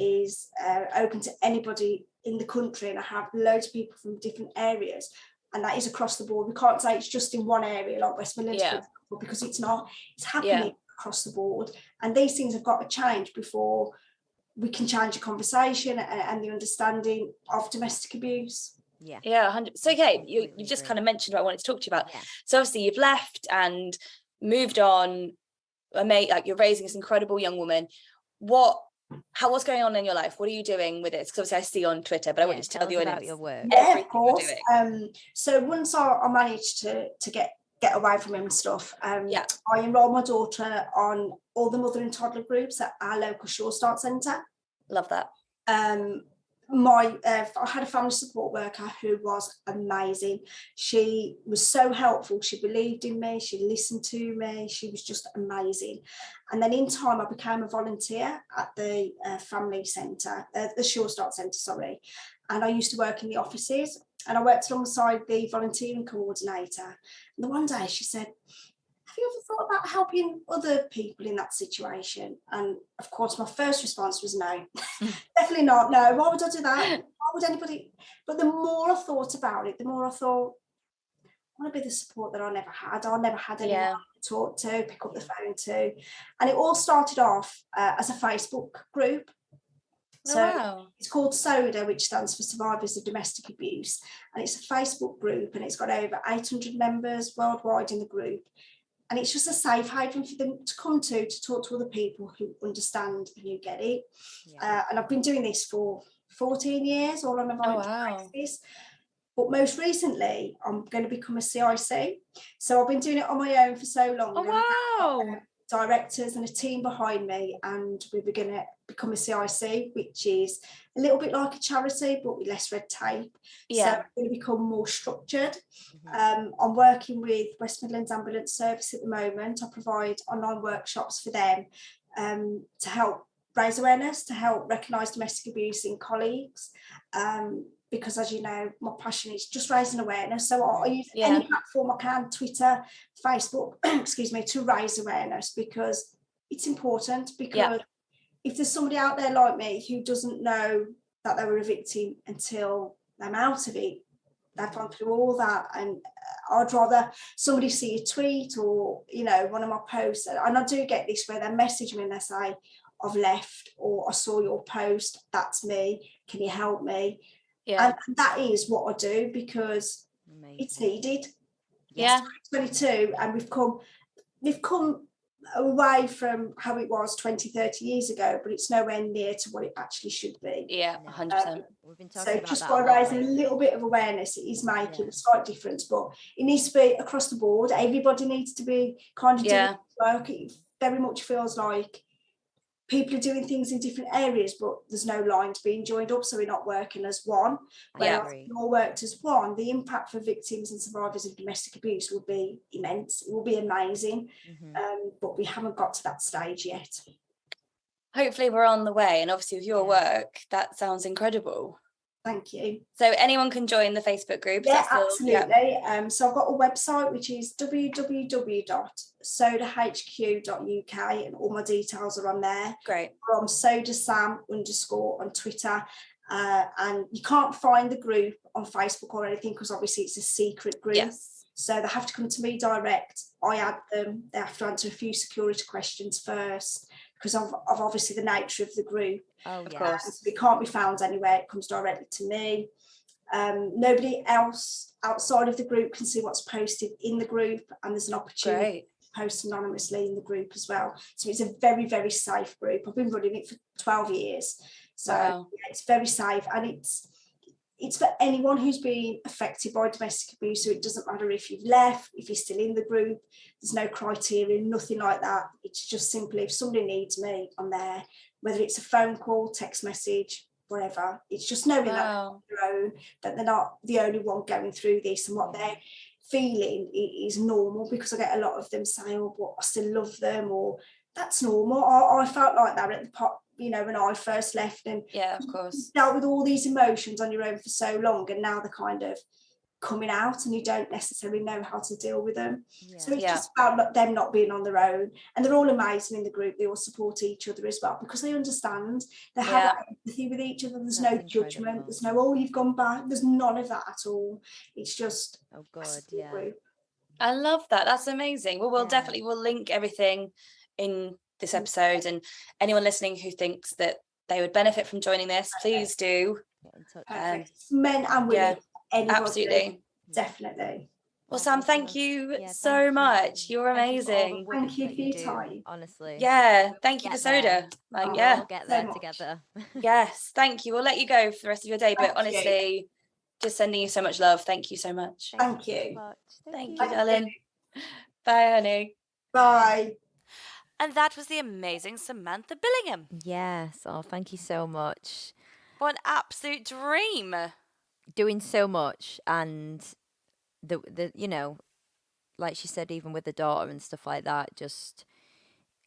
Speaker 3: open to anybody in the country, and I have loads of people from different areas. And that is across the board. We can't say it's just in one area like West Midlands, for example, because it's not. It's happening across the board. And these things have got to change before we can change the conversation and the understanding of domestic abuse.
Speaker 2: 100%. So you just kind of mentioned what I wanted to talk to you about. So obviously you've left and moved on, like you're raising this incredible young woman. What's going on in your life? What are you doing with it? Because obviously I see on Twitter, but I want you to tell the audience
Speaker 1: about your work.
Speaker 3: Of course. So once I managed to get away from him and stuff, I enrolled my daughter on all the mother and toddler groups at our local Sure Start Centre.
Speaker 2: Love that.
Speaker 3: I had a family support worker who was amazing. She was so helpful. She believed in me. She listened to me. She was just amazing. And then in time, I became a volunteer at the family centre, the Sure Start Centre, sorry. And I used to work in the offices, and I worked alongside the volunteering coordinator. And the one day she said, have you ever thought about helping other people in that situation? And of course, my first response was no, definitely not. No, why would I do that? Why would anybody? But the more I thought about it, the more I thought, I want to be the support that I never had. I never had anyone to talk to, pick up the phone to. And it all started off as a Facebook group. So it's called SODA, which stands for Survivors of Domestic Abuse. And it's a Facebook group, and it's got over 800 members worldwide in the group. And it's just a safe haven for them to come to talk to other people who understand and who get it. And I've been doing this for 14 years, all on a voluntary basis. But most recently, I'm going to become a CIC. So I've been doing it on my own for so long. Directors and a team behind me, and we're going to become a CIC, which is a little bit like a charity but with less red tape. So it's going to become more structured. I'm working with West Midlands Ambulance Service at the moment. I provide online workshops for them to help raise awareness, to help recognise domestic abuse in colleagues, because as you know, my passion is just raising awareness. So I use any platform I can, Twitter, Facebook, excuse me, to raise awareness, because it's important. Because if there's somebody out there like me who doesn't know that they were a victim until they're out of it, they've gone through all that, and I'd rather somebody see a tweet or, one of my posts, and I do get this where they message me and they say, I've left, or I saw your post, that's me, can you help me? And that is what I do, because it's needed. 22, and we've come away from how it was 20, 30 years ago, but it's nowhere near to what it actually should be.
Speaker 2: Yeah, 100%.
Speaker 1: We've been
Speaker 3: So
Speaker 1: talking about
Speaker 3: just
Speaker 1: that
Speaker 3: by
Speaker 1: a lot
Speaker 3: raising a
Speaker 1: lately.
Speaker 3: little bit of awareness, it is making
Speaker 1: Yeah.
Speaker 3: a slight difference, but it needs to be across the board. Everybody needs to be kind of doing work. It very much feels like people are doing things in different areas, but there's no lines being joined up, so we're not working as one. Whereas if we all worked as one, the impact for victims and survivors of domestic abuse would be immense. It will be amazing, but we haven't got to that stage yet.
Speaker 2: Hopefully we're on the way, and obviously with your work, that sounds incredible.
Speaker 3: Thank you.
Speaker 2: So anyone can join the Facebook group?
Speaker 3: Yeah, absolutely. So I've got a website, which is www.sodahq.uk, and all my details are on there.
Speaker 2: Great.
Speaker 3: From sodasam_ on Twitter. And you can't find the group on Facebook or anything, because obviously it's a secret group.
Speaker 2: Yes.
Speaker 3: So they have to come to me direct. I add them. They have to answer a few security questions first, because of obviously the nature of the group.
Speaker 1: Oh,
Speaker 2: of
Speaker 1: yeah.
Speaker 2: course.
Speaker 3: So it can't be found anywhere. It comes directly to me. Nobody else outside of the group can see what's posted in the group, and there's an opportunity to post anonymously in the group as well. So it's a very, very safe group. I've been running it for 12 years. So yeah, it's very safe, and it's for anyone who's been affected by domestic abuse. So it doesn't matter if you've left, if you're still in the group. There's no criteria, nothing like that. It's just simply, if somebody needs me, I'm there, whether it's a phone call, text message, whatever. It's just knowing that they're own, that they're not the only one going through this, and what they're feeling is normal, because I get a lot of them saying, oh, but I still love them, or that's normal. I felt like that at the pot, when I first left, and
Speaker 2: of course,
Speaker 3: dealt with all these emotions on your own for so long, and now they're kind of coming out, and you don't necessarily know how to deal with them. So it's just about them not being on their own, and they're all amazing in the group. They all support each other as well, because they understand. They have empathy with each other. There's no judgment. There's no, oh, you've gone back. There's none of that at all. It's just group.
Speaker 2: I love that. That's amazing. Well, we'll link everything in this episode, and anyone listening who thinks that they would benefit from joining this, please do
Speaker 1: get in touch.
Speaker 3: Men and women, anybody,
Speaker 2: absolutely,
Speaker 3: definitely.
Speaker 2: Well, Sam, thank you so much. You're amazing.
Speaker 3: Thank you for your time.
Speaker 1: Honestly.
Speaker 2: Yeah, thank you for Soda.
Speaker 1: We'll get there together.
Speaker 2: Yes, thank you. We'll let you go for the rest of your day, but honestly, just sending you so much love. Thank you so much.
Speaker 3: Thank you.
Speaker 2: Thank you, darling. Bye, honey.
Speaker 3: Bye.
Speaker 2: And that was the amazing Samantha Billingham.
Speaker 1: Yes. Oh, thank you so much.
Speaker 2: What an absolute dream.
Speaker 1: Doing so much, and the like she said, even with the daughter and stuff like that, just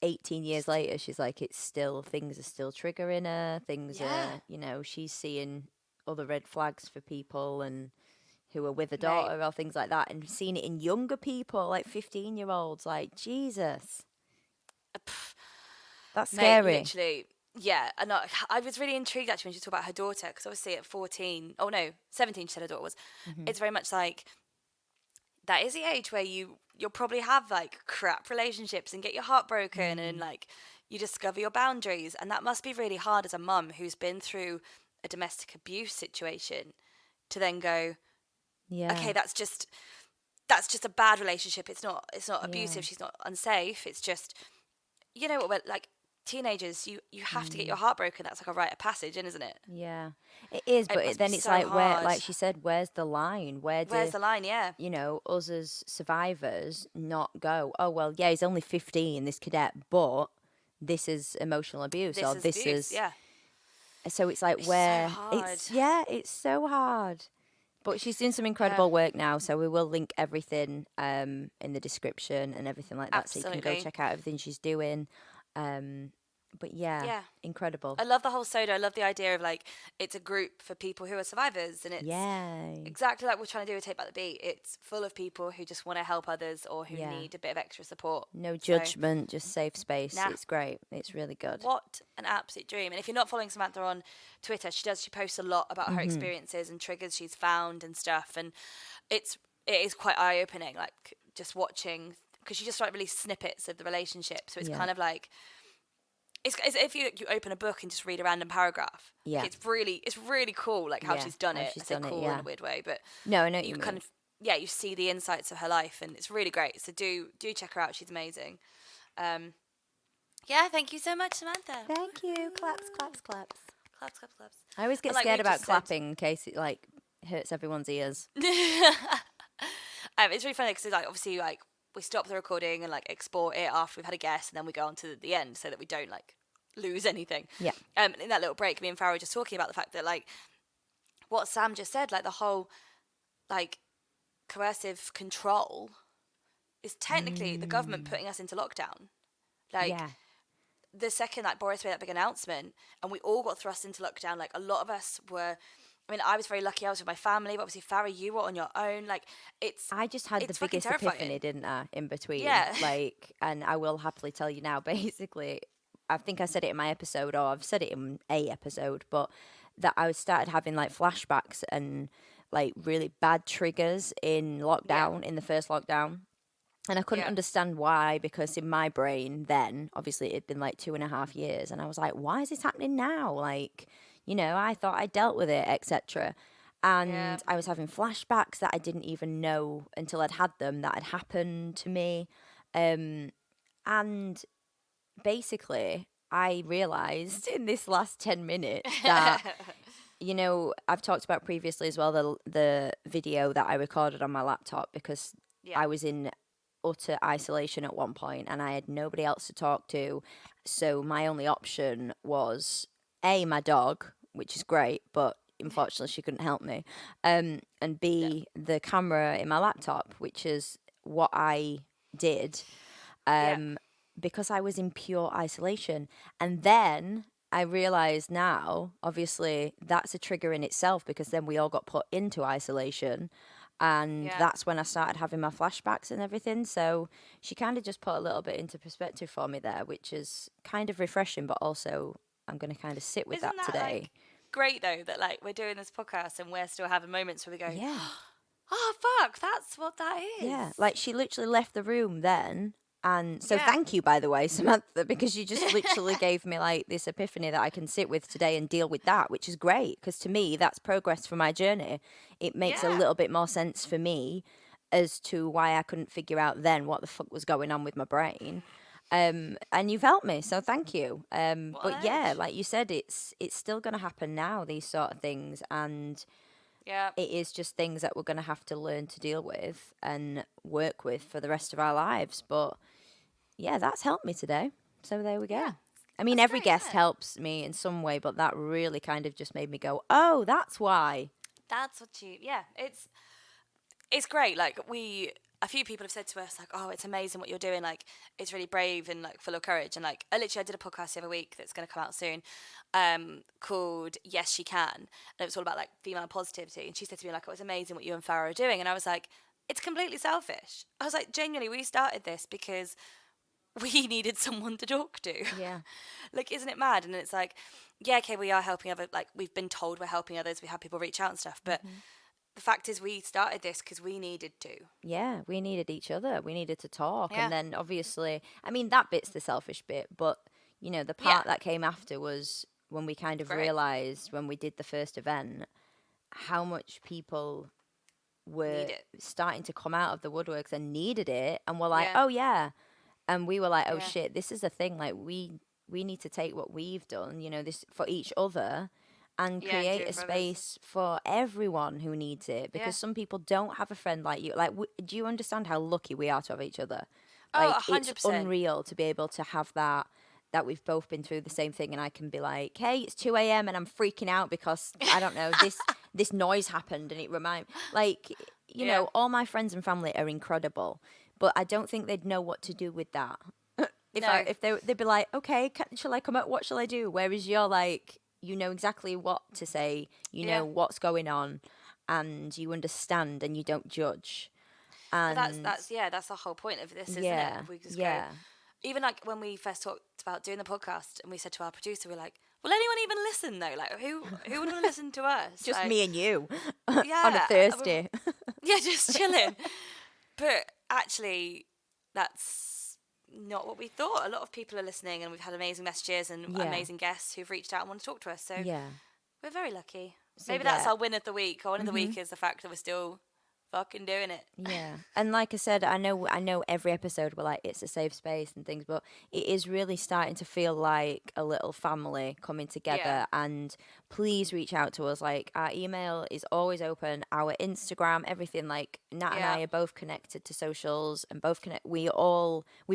Speaker 1: 18 years later, she's like, things are still triggering her. Things are, she's seeing other red flags for people and who are with a daughter or things like that, and seeing it in younger people, like 15-year-olds, like, Jesus. That's scary.
Speaker 2: Mate, literally, yeah. And I was really intrigued actually when she talked about her daughter, because obviously at 17, she said her daughter was. It's very much like, that is the age where you'll probably have like crap relationships and get your heart broken, and like you discover your boundaries, and that must be really hard as a mum who's been through a domestic abuse situation to then go, okay, that's just a bad relationship. It's not abusive. She's not unsafe. It's just, what, like, teenagers, you have to get your heart broken. That's like a rite of passage, isn't it?
Speaker 1: Yeah, it is. But then it's so like, where, like she said, where's the line? Where's the line? Yeah. Us as survivors not go, oh, well, yeah, he's only 15, this cadet, but this is emotional abuse, or this is.
Speaker 2: Yeah.
Speaker 1: So it's like, where.
Speaker 2: So hard.
Speaker 1: It's so hard. But she's doing some incredible work now, so we will link everything in the description and everything like that.
Speaker 2: Absolutely.
Speaker 1: So you can go check out everything she's doing. But incredible.
Speaker 2: I love the whole Soda. I love the idea of like, it's a group for people who are survivors, and it's exactly like we're trying to do with Take Back the Beat. It's full of people who just want to help others, or who need a bit of extra support.
Speaker 1: No judgment, just safe space. It's great. It's really good.
Speaker 2: What an absolute dream. And if you're not following Samantha on Twitter, she posts a lot about her experiences and triggers she's found and stuff, and it is quite eye-opening, like just watching, because she just like released snippets of the relationship, so it's kind of like, it's if you open a book and just read a random paragraph.
Speaker 1: Yeah.
Speaker 2: It's really cool, like how she's done it. I say cool in a weird way, but
Speaker 1: no,
Speaker 2: you kind of you see the insights of her life, and it's really great. So do check her out. She's amazing. Yeah, thank you so much, Samantha.
Speaker 1: Thank you. Claps, claps, claps.
Speaker 2: Claps, claps, claps.
Speaker 1: I always get
Speaker 2: And like
Speaker 1: scared
Speaker 2: we've
Speaker 1: about
Speaker 2: just said,
Speaker 1: clapping in case it like hurts everyone's ears.
Speaker 2: it's really funny because like obviously like we stop the recording and like export it after we've had a guest, and then we go on to the end so that we don't like lose anything.
Speaker 1: Yeah.
Speaker 2: In that little break, me and Farah were just talking about the fact that like what Sam just said, like the whole like coercive control is technically the government putting us into lockdown. Like
Speaker 1: Yeah.
Speaker 2: the second like Boris made that big announcement and we all got thrust into lockdown, like a lot of us were. I mean, I was very lucky. I was with my family, but obviously, Farah, you were on your own. Like,
Speaker 1: I just had the
Speaker 2: it's fucking
Speaker 1: biggest
Speaker 2: terrifying.
Speaker 1: epiphany, didn't I, in between?
Speaker 2: Yeah.
Speaker 1: Like, and I will happily tell you now, basically, I think I said it in my episode, or I've said it in a episode, but that I started having like flashbacks and like really bad triggers in lockdown, in the first lockdown. And I couldn't
Speaker 2: Yeah.
Speaker 1: understand why, because in my brain then, obviously it'd been like 2.5 years, and I was like, why is this happening now? Like, I thought I dealt with it, etc.
Speaker 2: Yeah.
Speaker 1: And I was having flashbacks that I didn't even know until I'd had them that had happened to me. And basically, I realized in this last 10 minutes that, I've talked about previously as well the video that I recorded on my laptop because
Speaker 2: Yeah.
Speaker 1: I was in utter isolation at one point and I had nobody else to talk to. So my only option was my dog, which is great, but unfortunately she couldn't help me. And B, the camera in my laptop, which is what I did.
Speaker 2: Yeah.
Speaker 1: Because I was in pure isolation. And then I realized now, obviously, that's a trigger in itself because then we all got put into isolation. And
Speaker 2: Yeah.
Speaker 1: that's when I started having my flashbacks and everything. So she kind of just put a little bit into perspective for me there, which is kind of refreshing, but also I'm going to kind of sit with
Speaker 2: Isn't
Speaker 1: that
Speaker 2: that
Speaker 1: today.
Speaker 2: like great though that like we're doing this podcast and we're still having moments where we go,
Speaker 1: Yeah.
Speaker 2: oh fuck, that's what that is.
Speaker 1: Yeah. Like she literally left the room then. And so
Speaker 2: Yeah.
Speaker 1: thank you, by the way, Samantha, because you just literally gave me like this epiphany that I can sit with today and deal with that, which is great. Because to me, that's progress for my journey. It makes a
Speaker 2: Yeah.
Speaker 1: little bit more sense for me as to why I couldn't figure out then what the fuck was going on with my brain. And you've helped me, so thank you. But yeah,
Speaker 2: edge.
Speaker 1: like you said, it's still going to happen now, these sort of things. And
Speaker 2: Yeah.
Speaker 1: it is just things that we're going to have to learn to deal with and work with for the rest of our lives. But yeah, that's helped me today. So there we go.
Speaker 2: Yeah.
Speaker 1: I mean,
Speaker 2: That's
Speaker 1: every
Speaker 2: great,
Speaker 1: guest
Speaker 2: isn't it?
Speaker 1: helps me in some way, but that really kind of just made me go, oh, that's why.
Speaker 2: That's what you. Yeah. It's great. Like a few people have said to us like, oh, it's amazing what you're doing. Like it's really brave and like full of courage. And like I did a podcast the other week that's going to come out soon, called Yes She Can, and it was all about like female positivity. And she said to me like, it was amazing what you and Farah are doing. And I was like, it's completely selfish. I was like, genuinely, we started this because we needed someone to talk to.
Speaker 1: Yeah.
Speaker 2: Like, isn't it mad? And it's like, yeah, okay, we are helping other, like, we've been told we're helping others. We have people reach out and stuff. But the fact is, we started this because we needed to.
Speaker 1: Yeah, we needed each other. We needed to talk.
Speaker 2: Yeah.
Speaker 1: And then obviously, I mean, that bit's the selfish bit, but the part that came after was when we kind of
Speaker 2: Great.
Speaker 1: realized when we did the first event how much people were
Speaker 2: Need it.
Speaker 1: starting to come out of the woodworks and needed it and were like,
Speaker 2: Yeah.
Speaker 1: oh yeah. And we were like, oh
Speaker 2: Yeah.
Speaker 1: shit, this is a thing. Like we need to take what we've done, this for each other and
Speaker 2: Yeah, and
Speaker 1: create
Speaker 2: do it
Speaker 1: a
Speaker 2: for others.
Speaker 1: space for everyone who needs it because
Speaker 2: Yeah.
Speaker 1: some people don't have a friend like you. Like, do you understand how lucky we are to have each other?
Speaker 2: Oh,
Speaker 1: Like, it's
Speaker 2: 100%.
Speaker 1: unreal to be able to have that we've both been through the same thing and I can be like, hey, it's 2 a.m. and I'm freaking out because I don't know, this noise happened and it like,
Speaker 2: Yeah.
Speaker 1: all my friends and family are incredible, but I don't think they'd know what to do with that.
Speaker 2: No.
Speaker 1: They'd be like, okay, shall I come out? What shall I do? Whereas you're like, you know exactly what to say, you
Speaker 2: Yeah.
Speaker 1: know what's going on, and you understand and you don't judge.
Speaker 2: But
Speaker 1: And
Speaker 2: that's the whole point of this, isn't
Speaker 1: yeah,
Speaker 2: it? We just
Speaker 1: yeah.
Speaker 2: go, even like when we first talked about doing the podcast and we said to our producer, we're like, will anyone even listen though? Like who would want to listen to us?
Speaker 1: Just
Speaker 2: like,
Speaker 1: me and you
Speaker 2: Yeah,
Speaker 1: on a Thursday.
Speaker 2: Yeah, just chilling. But actually, that's not what we thought. A lot of people are listening, and we've had amazing messages and
Speaker 1: Yeah.
Speaker 2: amazing guests who've reached out and want to talk to us. So
Speaker 1: Yeah.
Speaker 2: we're very lucky.
Speaker 1: So,
Speaker 2: Maybe that's
Speaker 1: yeah.
Speaker 2: our win of the week. Our win of the week is the fact that we're still fucking doing it.
Speaker 1: Yeah. And like I said, I know every episode we're like, it's a safe space and things, but it is really starting to feel like a little family coming together.
Speaker 2: Yeah.
Speaker 1: And please reach out to us. Like, our email is always open, our Instagram, everything. Like, Nat and I
Speaker 2: Yeah.
Speaker 1: are both connected to socials and we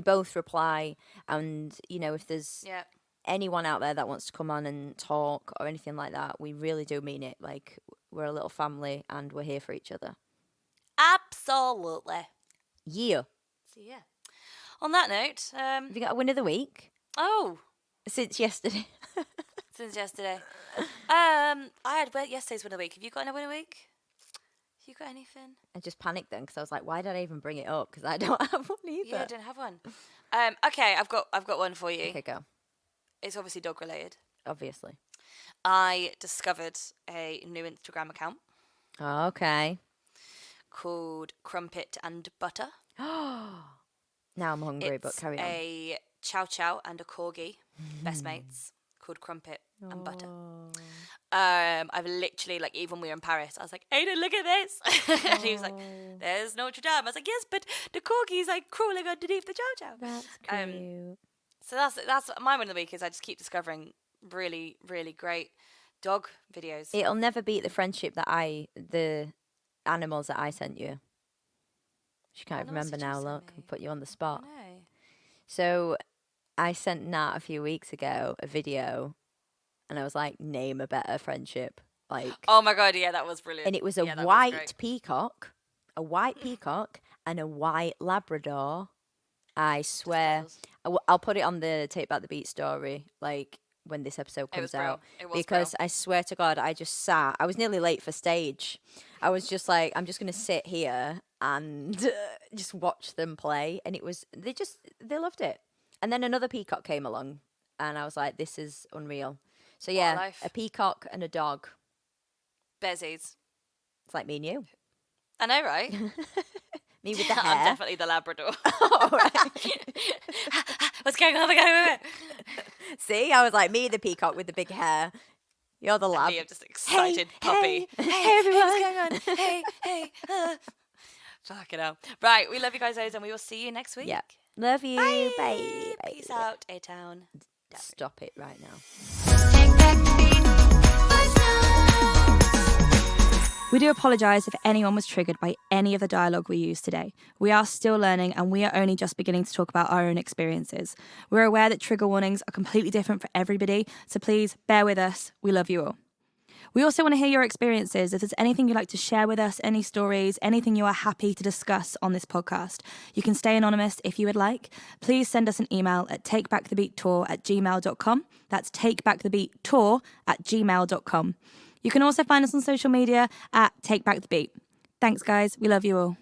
Speaker 1: both reply. And, if there's
Speaker 2: Yeah.
Speaker 1: anyone out there that wants to come on and talk or anything like that, we really do mean it. Like, we're a little family and we're here for each other.
Speaker 2: Absolutely.
Speaker 1: Yeah.
Speaker 2: So yeah. On that note,
Speaker 1: Have you got a win of the week since yesterday?
Speaker 2: since yesterday, I had yesterday's win of the week. Have you got any win of the week? Have you got anything?
Speaker 1: I just panicked then because I was like, why did I even bring it up? Because I don't have one either.
Speaker 2: Yeah, I don't have one. Okay, I've got one for you.
Speaker 1: Okay, go.
Speaker 2: It's obviously dog related.
Speaker 1: Obviously.
Speaker 2: I discovered a new Instagram account
Speaker 1: Oh, okay.
Speaker 2: called Crumpet and Butter.
Speaker 1: Now I'm hungry, but
Speaker 2: It's
Speaker 1: carry on.
Speaker 2: a chow chow and a corgi, best mates, called Crumpet and Butter. I've literally, like, even when we were in Paris, I was like, Aiden, look at this. And he was like, there's Notre Dame. I was like, yes, but the corgi's like crawling underneath the chow chow.
Speaker 1: That's cute.
Speaker 2: So that's my one of the week is I just keep discovering really, really great dog videos.
Speaker 1: It'll never beat the friendship the animals that I sent you. She can't even remember now, look. I put you on the spot.
Speaker 2: I know.
Speaker 1: So I sent Nat a few weeks ago a video and I was like, name a better friendship. Like,
Speaker 2: Oh my god, yeah, that was brilliant.
Speaker 1: and it was a
Speaker 2: Yeah, that was
Speaker 1: white
Speaker 2: great.
Speaker 1: peacock, and a white Labrador. I swear.
Speaker 2: Spoils.
Speaker 1: I'll put it on the Take Back the Beat story, like when this episode
Speaker 2: It was
Speaker 1: comes out.
Speaker 2: brill. It was
Speaker 1: Because
Speaker 2: brill.
Speaker 1: I swear to God, I just sat. I was nearly late for stage. I was just like, I'm just going to sit here and just watch them play. And they loved it. And then another peacock came along and I was like, this is unreal. So yeah,
Speaker 2: life.
Speaker 1: a peacock and a dog.
Speaker 2: Bezies.
Speaker 1: It's like me and you.
Speaker 2: I know, right?
Speaker 1: Me with the
Speaker 2: I'm
Speaker 1: hair.
Speaker 2: definitely the Labrador.
Speaker 1: All right.
Speaker 2: What's going on? What's going on?
Speaker 1: See, I was like, me the peacock with the big hair. You're the lab.
Speaker 2: Me, I'm just excited puppy.
Speaker 1: Hey, everyone.
Speaker 2: What's going on? Hey. Fucking hell. Right, we love you guys, and we will see you next week.
Speaker 1: Yeah. Love you. Bye. Bye.
Speaker 2: Peace out, A-Town.
Speaker 1: Stop it right now.
Speaker 4: We do apologise if anyone was triggered by any of the dialogue we used today. We are still learning and we are only just beginning to talk about our own experiences. We're aware that trigger warnings are completely different for everybody, so please bear with us. We love you all. We also want to hear your experiences. If there's anything you'd like to share with us, any stories, anything you are happy to discuss on this podcast, you can stay anonymous if you would like. Please send us an email at takebackthebeattour@gmail.com. That's takebackthebeattour@gmail.com. You can also find us on social media at Take Back the Beat. Thanks, guys. We love you all.